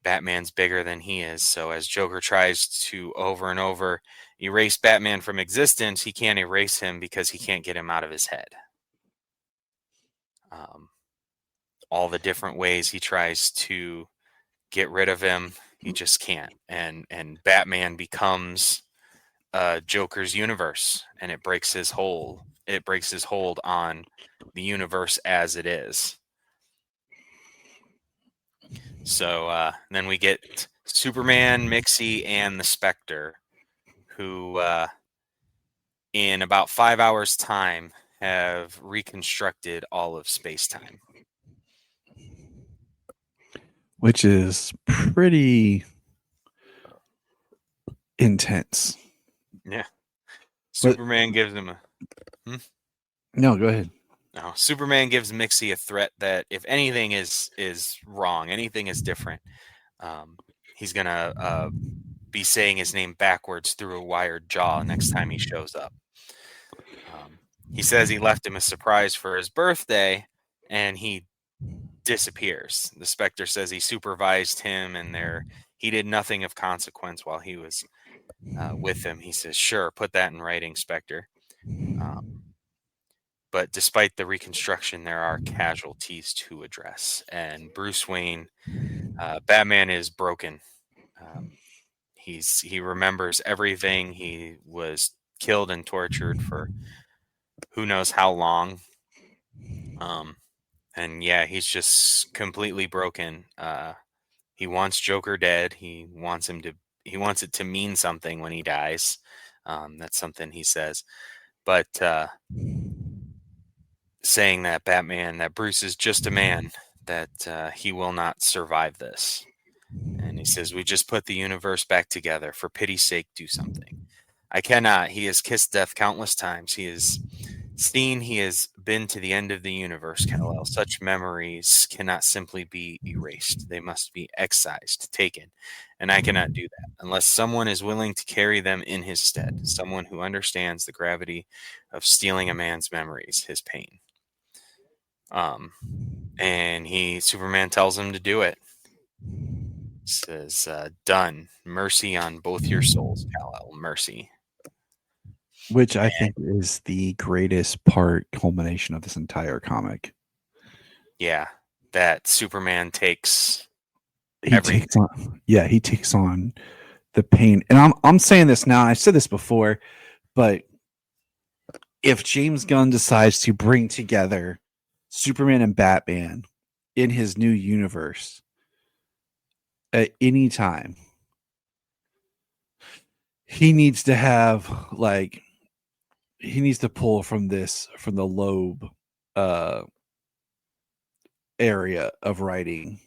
Batman's bigger than he is. So as Joker tries to over and over erase Batman from existence, he can't erase him because he can't get him out of his head. All the different ways he tries to get rid of him, he just can't. And Batman becomes Joker's universe, and it breaks his hold. It breaks his hold on the universe as it is. So then we get Superman, Mixie, and the Spectre, who in about 5 hours' time have reconstructed all of space-time. Which is pretty intense. Yeah. Superman gives him a... No, go ahead. No, Superman gives Mixie a threat that if anything is wrong, anything is different, he's going to be saying his name backwards through a wired jaw next time he shows up. He says he left him a surprise for his birthday, and he disappears. The Spectre says he supervised him, and he did nothing of consequence while he was with him. He says, "Sure, put that in writing, Spectre." But despite the reconstruction, there are casualties to address. And Bruce Wayne, Batman, is broken. He remembers everything. He was killed and tortured for who knows how long. And yeah, he's just completely broken. He wants Joker dead. He wants it to mean something when he dies. That's something he says. But saying that that Bruce is just a man, that he will not survive this. And he says, "We just put the universe back together. For pity's sake, do something." I cannot. He has kissed death countless times. He has been to the end of the universe, Kal-El. Such memories cannot simply be erased. They must be excised, taken. And I cannot do that unless someone is willing to carry them in his stead. Someone who understands the gravity of stealing a man's memories, his pain. And Superman tells him to do it. He says, "Done. Mercy on both your souls, Kal-El. Mercy." Which I think is the greatest culmination of this entire comic. Yeah, that Superman takes He takes on the pain. And I'm saying this now, and I said this before, but if James Gunn decides to bring together Superman and Batman in his new universe at any time, he needs to have he needs to pull from the Loeb area of writing,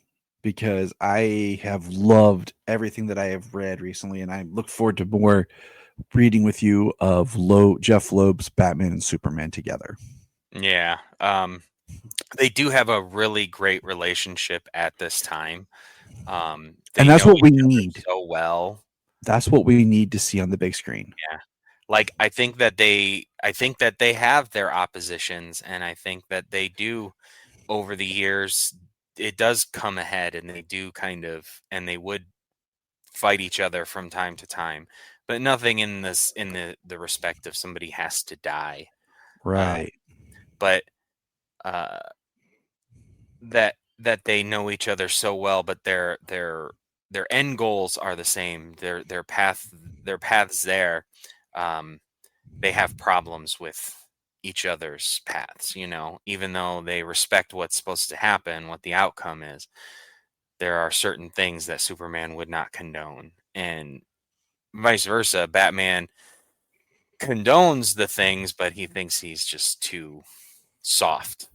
because I have loved everything that I have read recently, and I look forward to more reading with you of Jeff Loeb's Batman and Superman together. Yeah. They do have a really great relationship at this time. And that's what we need so well. That's what we need to see on the big screen. Yeah. Like, I think that they have their oppositions, and I think that they do, over the years, it does come ahead, and they do and they would fight each other from time to time, but nothing in the respect of somebody has to die. Right. But that they know each other so well, but their end goals are the same. Their paths there. They have problems with each other's paths, even though they respect what's supposed to happen, what the outcome is. There are certain things that Superman would not condone, and vice versa. Batman condones the things, but he thinks he's just too soft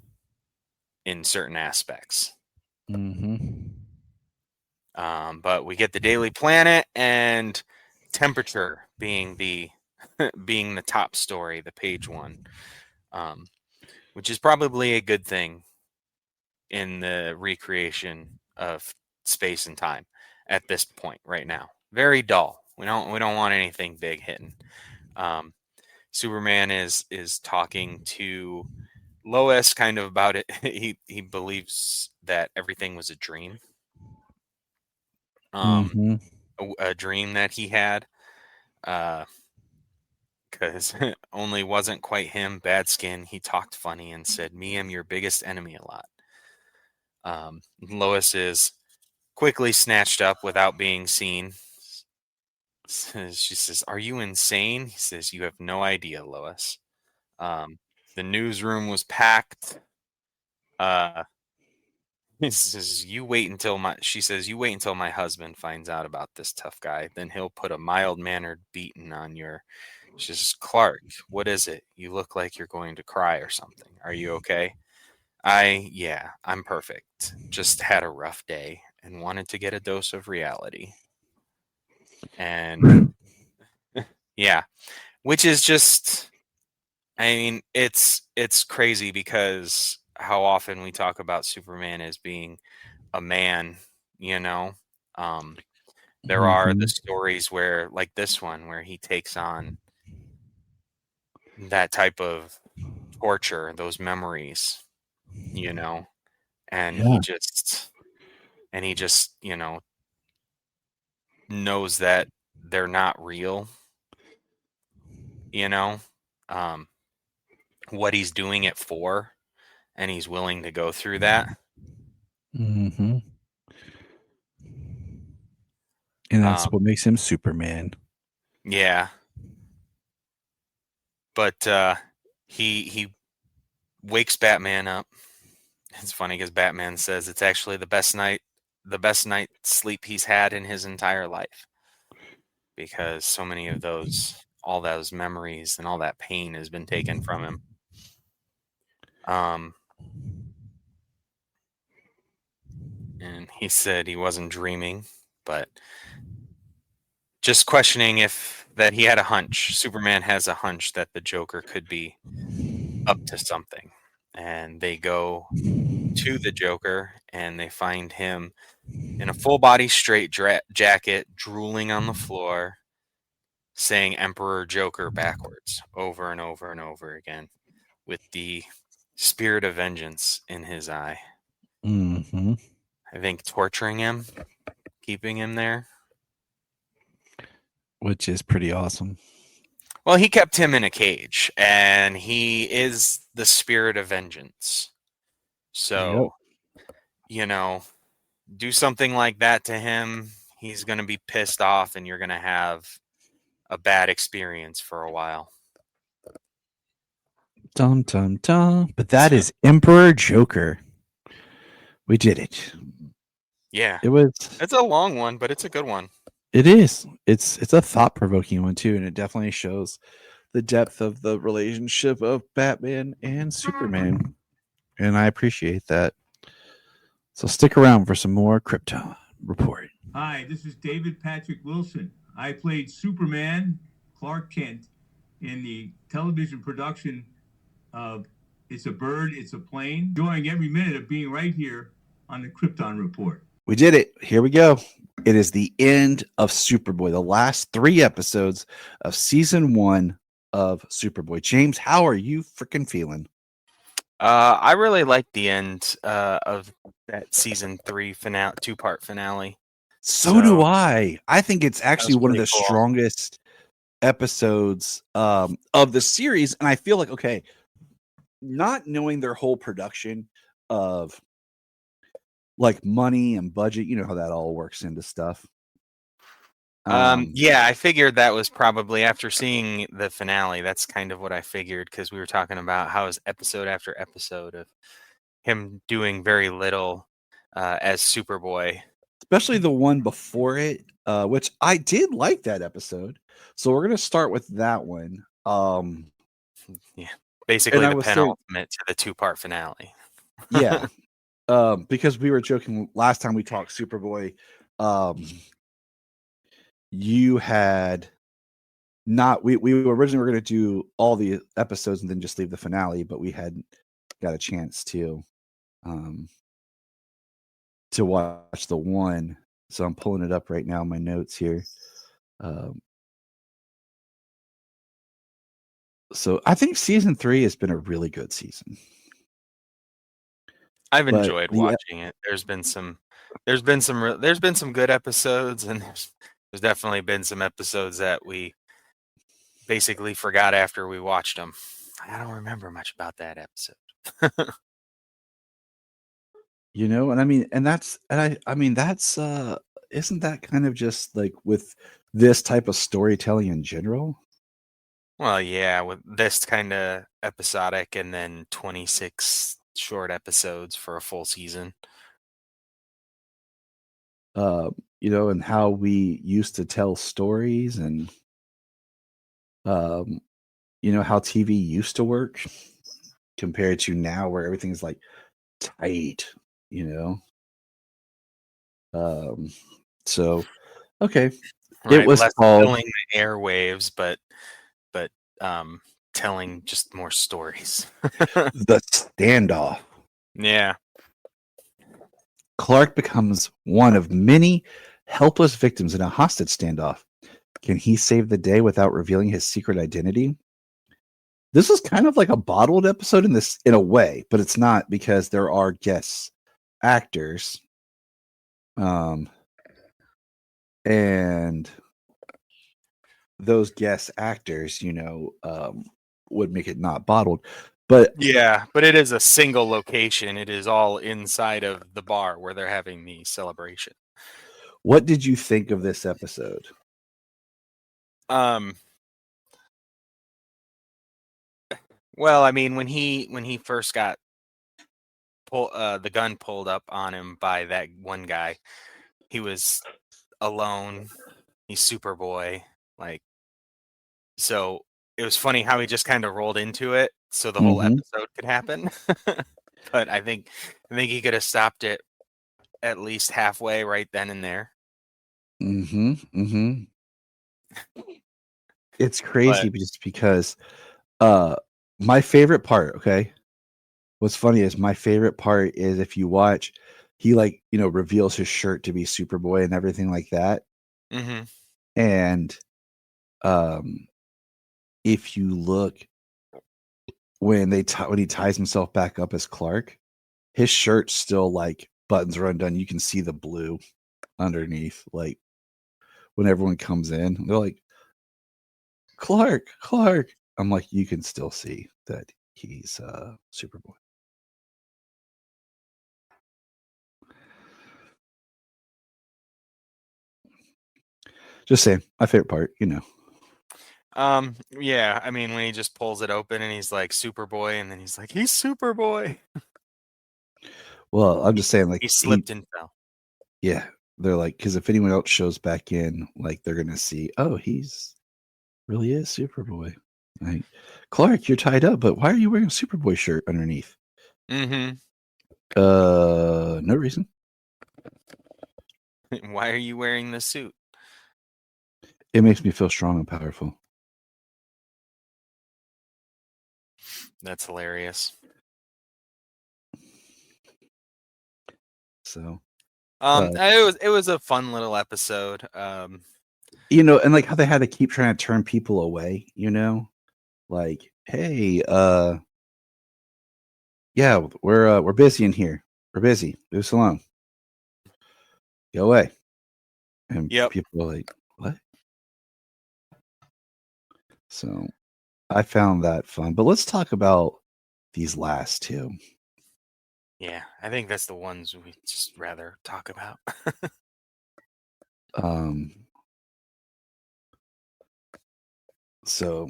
in certain aspects. Mm-hmm. But we get the Daily Planet and temperature being the top story, the page one, which is probably a good thing in the recreation of space and time at this point right now. Very dull. We don't want anything big hitting. Superman is talking to Lois kind of about it. He believes that everything was a dream. A dream that he had. Because only wasn't quite him. Bad skin. He talked funny and said, "Me, am your biggest enemy" a lot. Lois is quickly snatched up without being seen. She says, "Are you insane?" He says, "You have no idea, Lois." The newsroom was packed. He says, "You wait until my." She says, "You wait until my husband finds out about this tough guy. Then he'll put a mild-mannered beating on your." She says, "Clark, what is it? You look like you're going to cry or something. Are you okay?" Yeah, I'm perfect. Just had a rough day and wanted to get a dose of reality. And yeah, which is just, I mean, it's crazy because how often we talk about Superman as being a man, you know. There are the stories where, like this one, where he takes on that type of torture, those memories, you know, and he just knows that they're not real, you know, what he's doing it for, and he's willing to go through that. And that's what makes him Superman. Yeah. But he wakes Batman up. It's funny because Batman says it's actually the best night's sleep he's had in his entire life, because so many of all those memories and all that pain has been taken from him. And he said he wasn't dreaming, but just questioning that he had a hunch. Superman has a hunch that the Joker could be up to something. And they go to the Joker and they find him in a full body straight jacket, drooling on the floor, saying Emperor Joker backwards over and over and over again, with the spirit of vengeance in his eye. I think torturing him, keeping him there. Which is pretty awesome. Well, he kept him in a cage, and he is the spirit of vengeance. So, do something like that to him, he's going to be pissed off, and you're going to have a bad experience for a while. Dum, dum, dum. But that is Emperor Joker. We did it. Yeah. It's a long one, but it's a good one. It is. It's a thought-provoking one too, and it definitely shows the depth of the relationship of Batman and Superman. And I appreciate that. So stick around for some more Krypton Report. Hi, this is David Patrick Wilson. I played Superman, Clark Kent, in the television production of It's a Bird, It's a Plane. Enjoying every minute of being right here on the Krypton Report. We did it. Here we go. It is the end of Superboy, the last 3 episodes of season 1 of Superboy. James, how are you freaking feeling? I really liked the end of that season 3 finale, 2-part finale. So do I. I think it's actually one of the cool. strongest episodes of the series. And I feel like, okay, not knowing their whole production of like money and budget, you know how that all works into stuff. Yeah, I figured that was probably after seeing the finale. That's kind of what I figured, because we were talking about how is episode after episode of him doing very little as Superboy. Especially the one before it, which I did like that episode. So we're gonna start with that one. Yeah, basically the penultimate to the 2-part finale. Yeah. Because we were joking last time we talked Superboy, you had not we originally were going to do all the episodes and then just leave the finale, but we hadn't got a chance to to watch the one. So I'm pulling it up right now in my notes here. So I think season 3 has been a really good season. I've But enjoyed watching it. There's been some good episodes, and there's definitely been some episodes that we basically forgot after we watched them. I don't remember much about that episode. You know, and I mean, and that's, and I mean, that's, isn't that kind of just like with this type of storytelling in general? Well, yeah, with this kind of episodic and then 26 short episodes for a full season. You know, and how we used to tell stories and, you know, how TV used to work compared to now where everything's like tight, you know? So, okay. Right, It was less called filling the airwaves, but telling just more stories. The Standoff. Yeah. Clark becomes one of many helpless victims in a hostage standoff. Can he save the day without revealing his secret identity? This is kind of like a bottled episode in a way, but it's not because there are guest actors. And those guest actors, you know, would make it not bottled. But Yeah, but it is a single location. It is all inside of the bar where they're having the celebration. what did you think of this episode? Well, I mean, when he first got the gun pulled up on him by that one guy, he was alone. He's Superboy, like, so it was funny how he just kind of rolled into it so the whole episode could happen. But I think he could have stopped it at least halfway right then and there. It's crazy just because my favorite part, okay? What's funny is my favorite part is if you watch, he like, you know, reveals his shirt to be Superboy and everything like that. And if you look when he ties himself back up as Clark, his shirt's still like buttons are undone. You can see the blue underneath. Like when everyone comes in, they're like, Clark. I'm like, you can still see that he's Superboy. Just saying, my favorite part, you know. Yeah, I mean, when he just pulls it open and he's like Superboy, and then he's like, he's Superboy. Well, I'm just saying, like, he slipped and fell. Yeah, they're like, because if anyone else shows back in, like, they're gonna see, oh, he's really is Superboy. Like, Clark, you're tied up, but why are you wearing a Superboy shirt underneath? No reason. Why are you wearing the suit? It makes me feel strong and powerful. That's hilarious. So, it was a fun little episode. You know, and like how they had to keep trying to turn people away, you know, like, hey, yeah, we're busy in here. We're busy. Leave us alone. Go away. And people are like, what? So I found that fun. But let's talk about these last two. Yeah, I think that's the ones we just rather talk about. So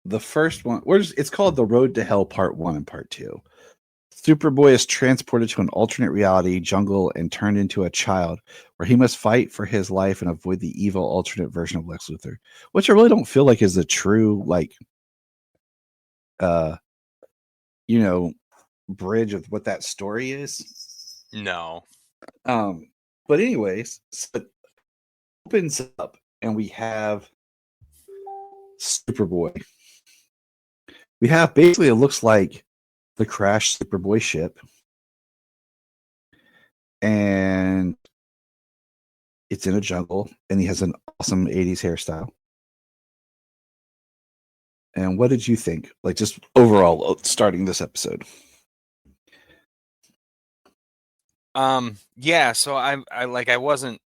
the first one, it's called The Road to Hell Part 1 and Part 2. Superboy is transported to an alternate reality jungle and turned into a child where he must fight for his life and avoid the evil alternate version of Lex Luthor, which I really don't feel like is the true, like, you know, bridge of what that story is. No. But anyways, so it opens up and we have Superboy. We have basically, it looks like the crashed Superboy ship. and it's in a jungle, and he has an awesome 80s hairstyle. And what did you think? Like, just overall, starting this episode. Yeah, so I wasn't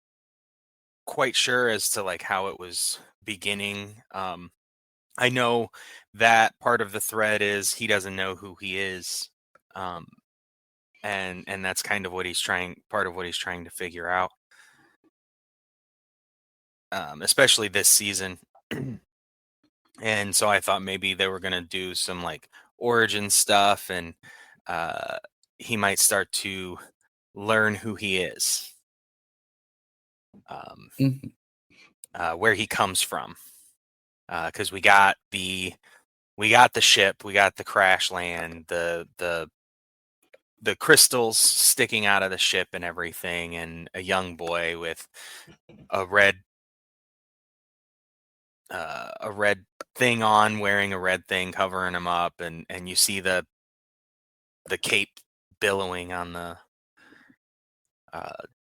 quite sure as to like how it was beginning. I know that part of the thread is he doesn't know who he is. And that's kind of what he's trying to figure out. Especially this season. And so I thought maybe they were going to do some like origin stuff, and he might start to learn who he is, where he comes from, because we got the ship, we got the crash land, the crystals sticking out of the ship and everything, and a young boy with a red thing on, wearing a red thing covering him up, and you see the cape billowing on the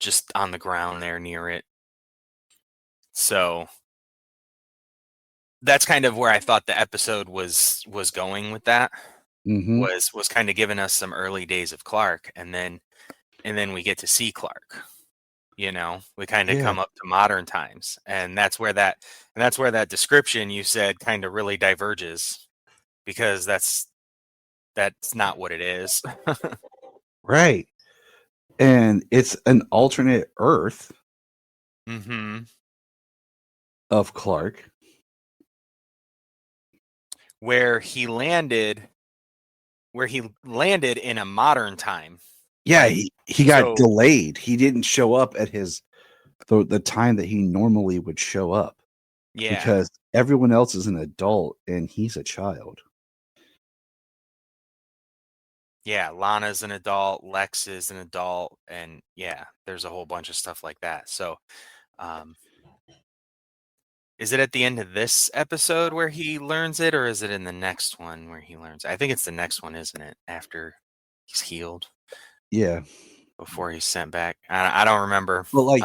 just on the ground there near it. So that's kind of where I thought the episode was going with that. Was kind of giving us some early days of Clark, and then we get to see Clark. You know, we kind of come up to modern times, and that's where that description you said kind of really diverges, because that's not what it is. Right. And it's an alternate Earth of Clark, where he landed in a modern time. Yeah, he got delayed. He didn't show up at the time that he normally would show up. Yeah. Because everyone else is an adult and he's a child. Yeah, Lana's an adult, Lex is an adult, and yeah, there's a whole bunch of stuff like that. So, is it at the end of this episode where he learns it, or is it in the next one where he learns? I think it's the next one, isn't it? After he's healed. Yeah. Before he's sent back. I don't remember. But like,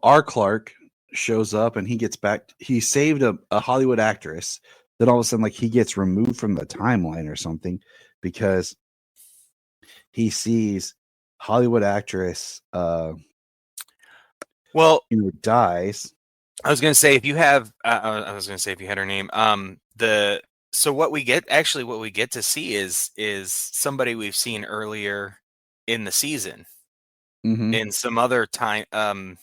our Clark shows up and he gets back. He saved a Hollywood actress. Then all of a sudden, like, he gets removed from the timeline or something because he sees Hollywood actress dies. I was gonna say if you have if you had her name. So what we get to see is somebody we've seen earlier in the season. In some other time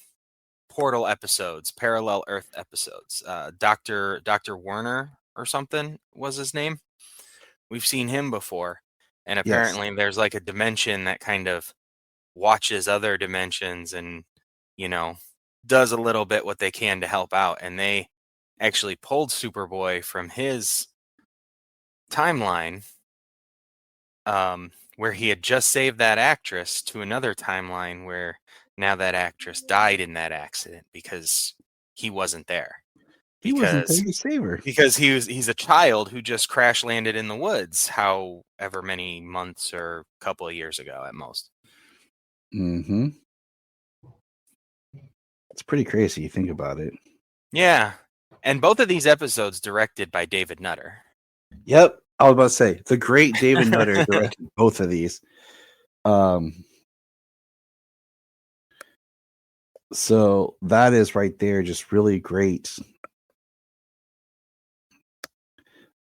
portal episodes, parallel Earth episodes. Dr. Werner or something was his name. We've seen him before. And apparently there's like a dimension that kind of watches other dimensions and, does a little bit what they can to help out. And they actually pulled Superboy from his timeline, where he had just saved that actress, to another timeline where now that actress died in that accident because he wasn't there. He wasn't there to save her. Because he's a child who just crash landed in the woods, however many months or couple of years ago at most. It's pretty crazy. You think about it. Yeah. And both of these episodes directed by David Nutter. Yep. I was about to say, the great David Nutter directed both of these. So that is right there, just really great.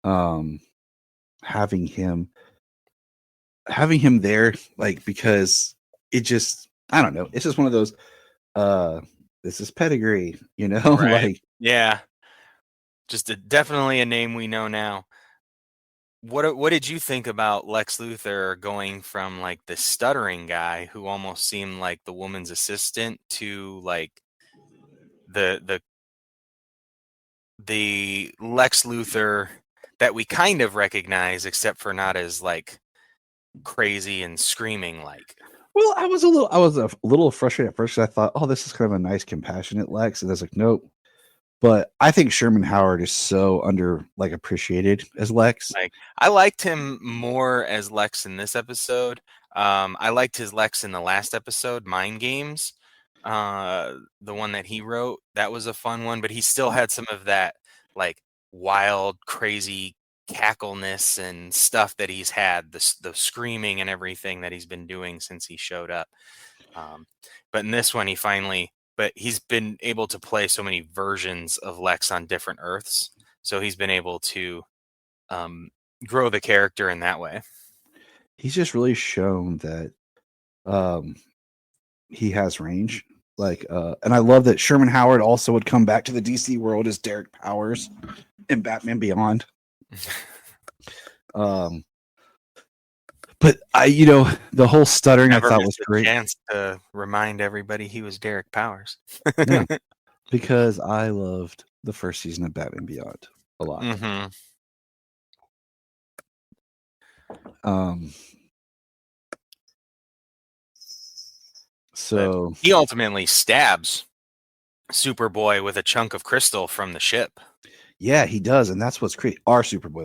Having him there, like, because it just, I don't know, it's just one of those, this is pedigree, Right. like, yeah, just definitely a name we know now. What did you think about Lex Luthor going from like the stuttering guy who almost seemed like the woman's assistant to like the Lex Luthor that we kind of recognize, except for not as like crazy and screaming like? Well, I was a little frustrated at first. I thought, oh, this is kind of a nice, compassionate Lex, and I was like, nope. But I think Sherman Howard is so appreciated as Lex. Like, I liked him more as Lex in this episode. I liked his Lex in the last episode, Mind Games. The one that he wrote, that was a fun one, but he still had some of that like wild, crazy cackleness and stuff that he's had, the screaming and everything that he's been doing since he showed up. But in this one, he's been able to play so many versions of Lex on different Earths, so he's been able to grow the character in that way. He's just really shown that he has range. Like, and I love that Sherman Howard also would come back to the DC world as Derek Powers in Batman Beyond. But the whole stuttering Never I thought missed was a great. chance to remind everybody he was Derek Powers. Yeah, because I loved the first season of Batman Beyond a lot. Mm-hmm. So he ultimately stabs Superboy with a chunk of crystal from the ship. Yeah, he does, and that's what's great. Our Superboy.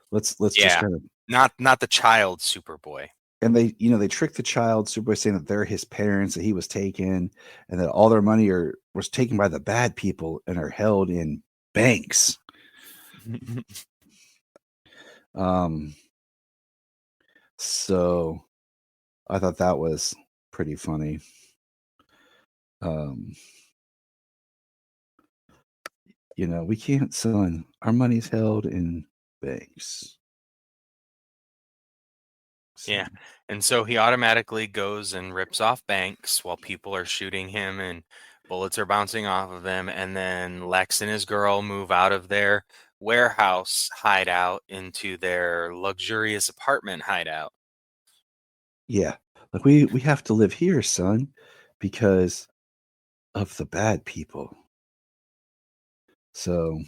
Let's just kind of not the child Superboy. And they trick the child Superboy, saying that they're his parents, that he was taken, and that all their money was taken by the bad people and are held in banks. So I thought that was pretty funny. We can't, son. Our money's held in banks. So. Yeah. And so he automatically goes and rips off banks while people are shooting him and bullets are bouncing off of him. And then Lex and his girl move out of their warehouse hideout into their luxurious apartment hideout. Yeah. Like we have to live here, son, because of the bad people. So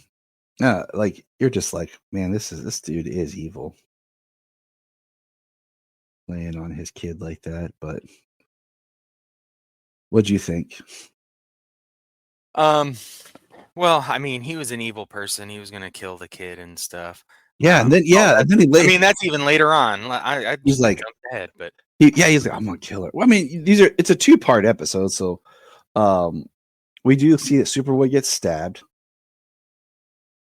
like you're just like, man, this dude is evil. Laying on his kid like that, but what'd you think? Well, I mean, he was an evil person. He was gonna kill the kid and stuff. Yeah, and then I mean, that's even later on. I he's like, jumped ahead, but he's like, I'm gonna kill her. Well, I mean, it's a 2-part episode, so we do see that Superboy gets stabbed,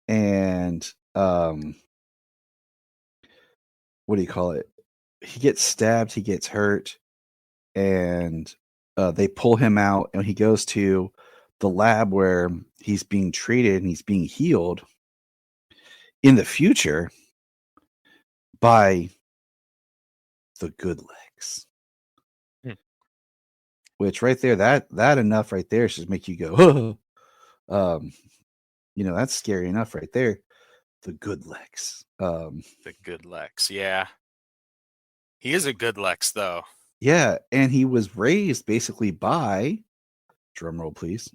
and what do you call it? He gets stabbed, he gets hurt, and they pull him out, and he goes to the lab where he's being treated and he's being healed in the future by the good Lex. Which right there, that enough right there should make you go, that's scary enough right there. The good Lex. The good Lex, yeah. He is a good Lex, though. Yeah, and he was raised basically by, drum roll please,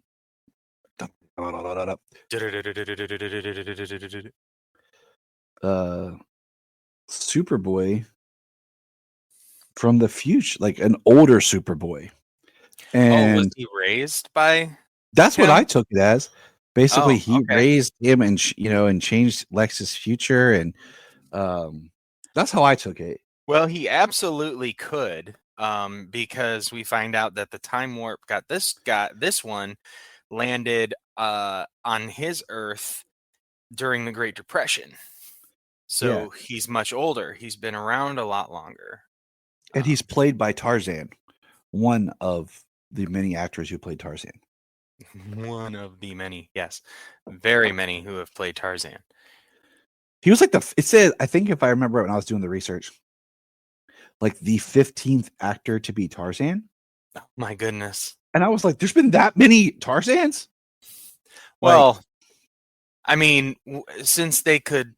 Superboy from the future, like an older Superboy. And was he raised by? That's what I took it as. Basically, he okay. raised him and and changed Lex's future, and that's how I took it. Well, he absolutely could, because we find out that the time warp this one landed on his Earth during the Great Depression. So he's much older. He's been around a lot longer. And he's played by Tarzan, one of the many actors who played Tarzan. One of the many, yes. Very many who have played Tarzan. He was like it said, I think if I remember when I was doing the research, like the 15th actor to be Tarzan. Oh, my goodness. And I was like, there's been that many Tarzans? Well, I mean, since they could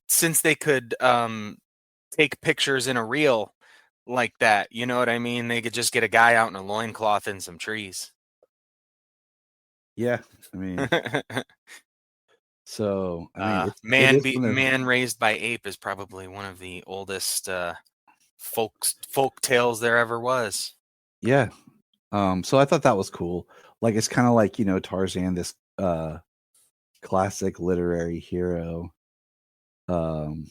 take pictures in a reel like that, you know what I mean? They could just get a guy out in a loincloth and some trees. Yeah, I mean, so man raised by ape is probably one of the oldest folk tales there ever was. Yeah. So I thought that was cool. Like it's kind of like, Tarzan, this classic literary hero, to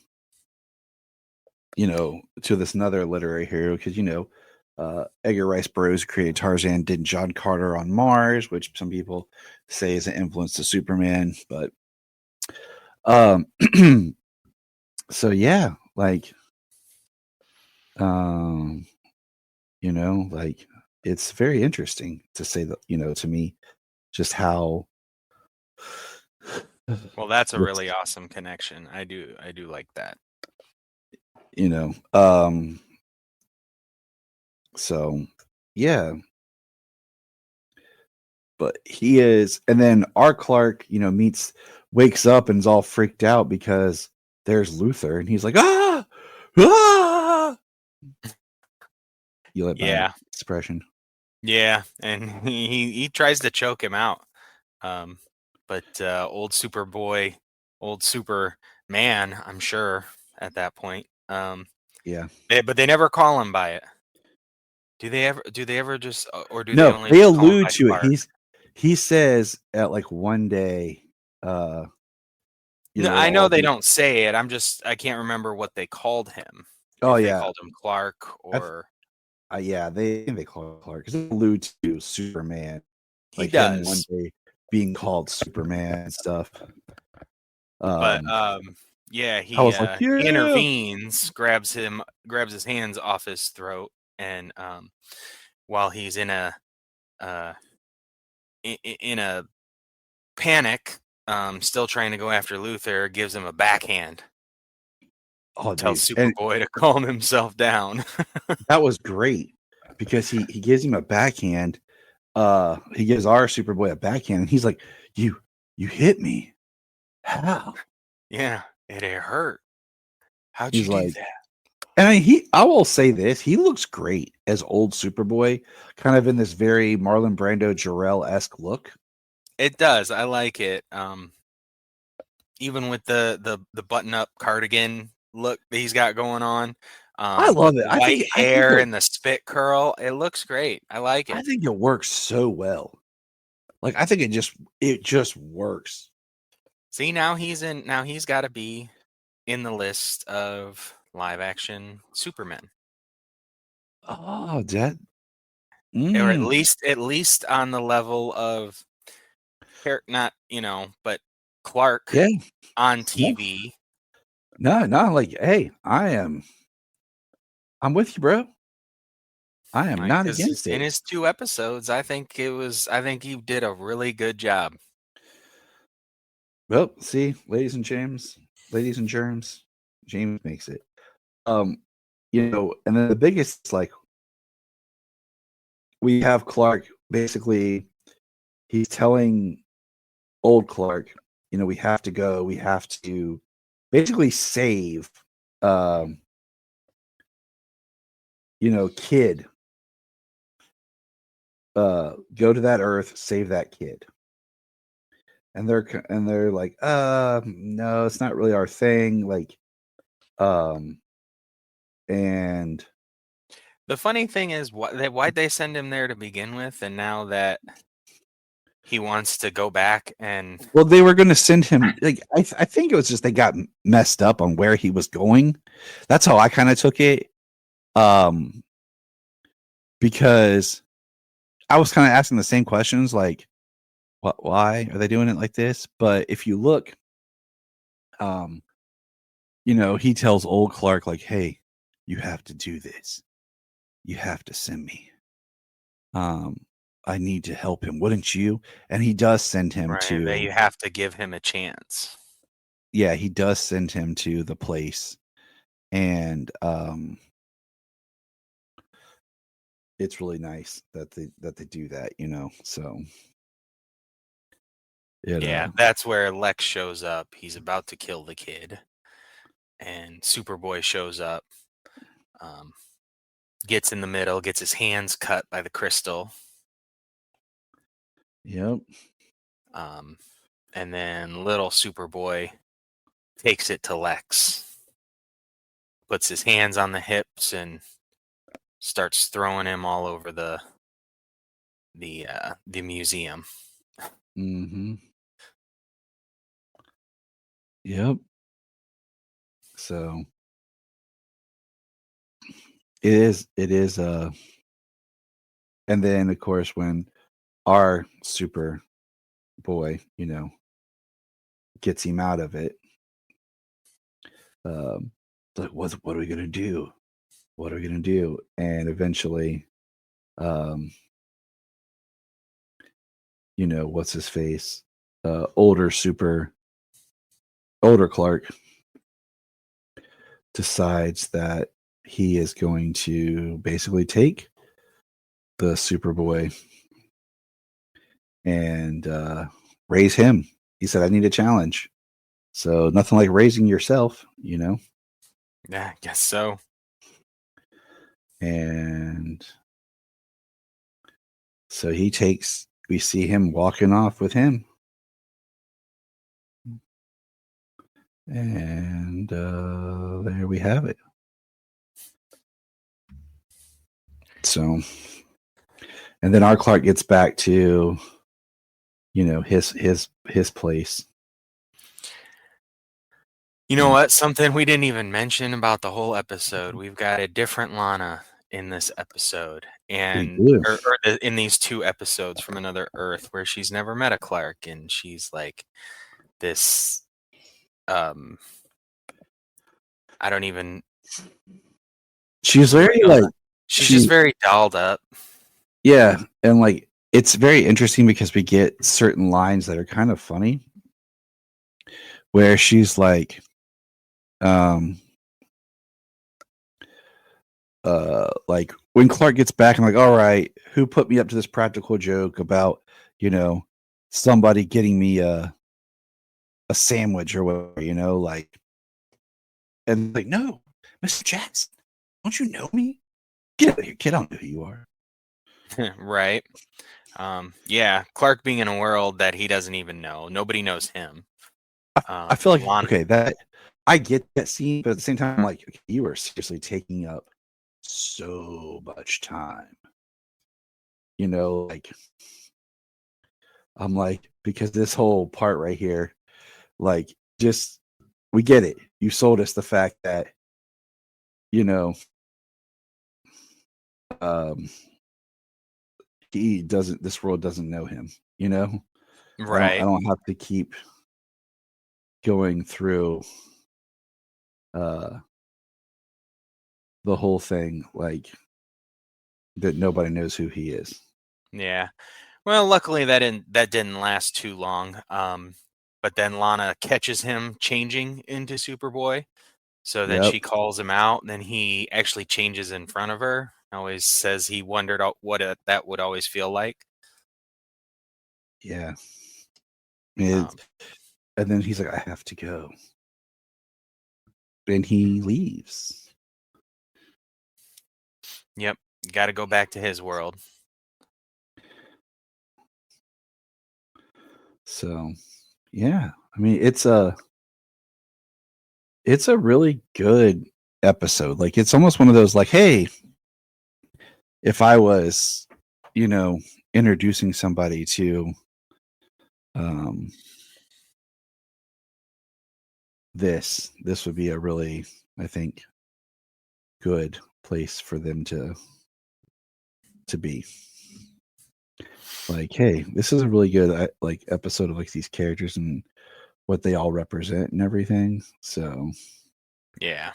this another literary hero, because Edgar Rice Burroughs created Tarzan, did John Carter on Mars, which some people say is an influence to Superman. But so yeah, like like it's very interesting to say that, to me, just how Well, that's a really awesome connection. I do like that. So yeah. But he is, and then our Clark, wakes up and is all freaked out because there's Luther, and he's like, ah. You like my expression? Yeah, and he tries to choke him out, but old Superboy, old Superman, I'm sure at that point. Yeah. But they never call him by it. Do they ever just, or do they No, only they just call him allude by to Clark? it. He says at like one day, No, I know they don't say it. I can't remember what they called him. Oh, if yeah. they called him Clark or yeah, they call it Clark because they allude to Superman. he Like does. him one day being called Superman and stuff. But yeah, he he intervenes, grabs his hands off his throat, and while he's in a panic, still trying to go after Luther, gives him a backhand. Oh, tells dude. Superboy to calm himself down. That was great because he gives him a backhand. He gives our Superboy a backhand, and he's like, "You hit me? How?" Yeah, it hurt. How'd He's you like, do that? and I will say this: he looks great as old Superboy, kind of in this very Marlon Brando, Jarrell-esque look. It does. I like it. Even with the button-up cardigan look that he's got going on. I love it. The white hair and the spit curl. It looks great. I like it. I think it works so well. Like, I think it just works. See, now he's got to be in the list of live action Supermen. Oh, that. Or at least on the level of not, but Clark on TV. No, like, hey, I'm with you, bro. I am not against it. In his 2 episodes, I think he did a really good job. Well, see, ladies and germs, James makes it. And then the biggest, like, we have Clark, basically, he's telling old Clark, we have to basically save, kid. Go to that Earth, save that kid. And they're like, no, it's not really our thing. Like, and the funny thing is, why'd they send him there to begin with? And now that he wants to go back and... Well, they were going to send him, like, I think it was just they got messed up on where he was going. That's how I kind of took it. Because I was kind of asking the same questions, like, why are they doing it like this? But if you look, he tells old Clark, like, hey, you have to do this. You have to send me. I need to help him, wouldn't you? And he does send him to... That you have to give him a chance. Yeah, he does send him to the place. And it's really nice that they do that, so... Yeah, that's where Lex shows up. He's about to kill the kid. And Superboy shows up. Gets in the middle, gets his hands cut by the crystal. Yep. And then little Superboy takes it to Lex. Puts his hands on the hips and starts throwing him all over the museum. Mm-hmm. Yep. So it is And then, of course, when our Superboy, gets him out of it, like, what are we gonna do? What are we gonna do? And eventually, what's his face? Older Clark decides that he is going to basically take the Superboy and raise him. He said, I need a challenge. So nothing like raising yourself, Yeah, I guess so. And so we see him walking off with him. And there we have it. So, and then our Clark gets back to, his place. You know what? Something we didn't even mention about the whole episode. We've got a different Lana in this episode, and in these 2 episodes from Another Earth, where she's never met a Clark, and she's like this. I don't even. She's very she's just very dolled up. Yeah, and like it's very interesting because we get certain lines that are kind of funny, where she's like, like when Clark gets back, I'm like, all right, who put me up to this practical joke about, somebody getting me a sandwich or whatever, like, and like, no, Mr. Jackson, don't you know me? Get out of here, kid. I don't know who you are. Right. Yeah, Clark being in a world that he doesn't even know. Nobody knows him. I feel like okay, that I get that scene, but at the same time, I'm like, okay, you are seriously taking up so much time. Like I'm like, because this whole part right here, like, just we get it. You sold us the fact that, this world doesn't know him, Right. I don't have to keep going through the whole thing, like that nobody knows who he is. Yeah. Well, luckily that didn't last too long. But then Lana catches him changing into Superboy. So then she calls him out, and then he actually changes in front of her. Always says he wondered what that would always feel like. Yeah. And then he's like, I have to go. And he leaves. Yep. Got to go back to his world. So, yeah. I mean, it's a really good episode. Like, it's almost one of those, like, hey, if I was, introducing somebody to this would be a really, I think, good place for them to be. Like, hey, this is a really good like episode of like these characters and what they all represent and everything. So yeah.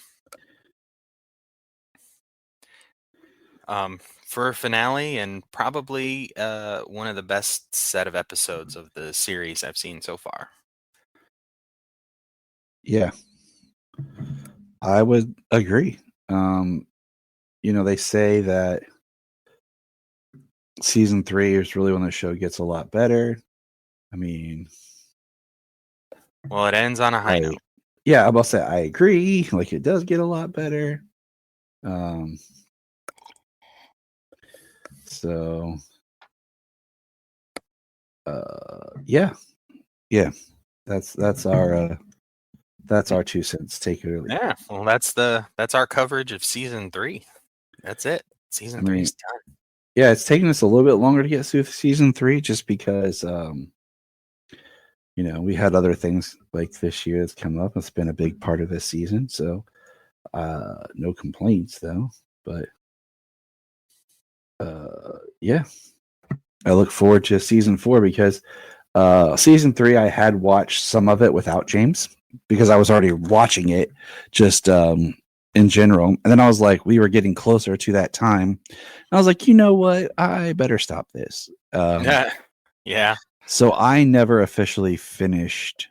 For a finale, and probably one of the best set of episodes of the series I've seen so far. Yeah, I would agree. They say that season 3 is really when the show gets a lot better. I mean, well, it ends on a high note. Yeah, I'm about to say I agree. Like, it does get a lot better. So yeah. That's our 2 cents. Take it or leave. Yeah, well, that's our coverage of season 3. That's it. Season 3 is done. Yeah, it's taken us a little bit longer to get through season 3 just because we had other things like this year that's come up. It's been a big part of this season, so no complaints though. But Yeah, I look forward to season 4 because season 3 I had watched some of it without James because I was already watching it just in general, and then I was like, we were getting closer to that time, and I was like, you know what, I better stop this. Yeah. So I never officially finished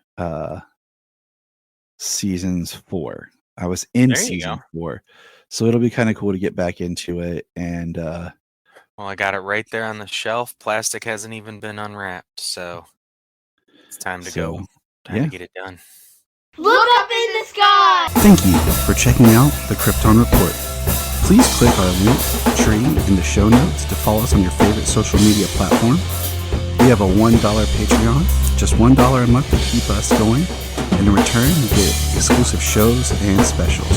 seasons 4. I was in There you season go. 4, so it'll be kind of cool to get back into it. And Well, I got it right there on the shelf. Plastic hasn't even been unwrapped, so it's time to go. Time to get it done. Look up in the sky! Thank you for checking out the Krypton Report. Please click our link tree in the show notes to follow us on your favorite social media platform. We have a $1 Patreon, just $1 a month to keep us going. And in return, you get exclusive shows and specials.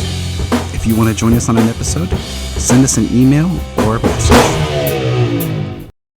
If you want to join us on an episode, send us an email or a message.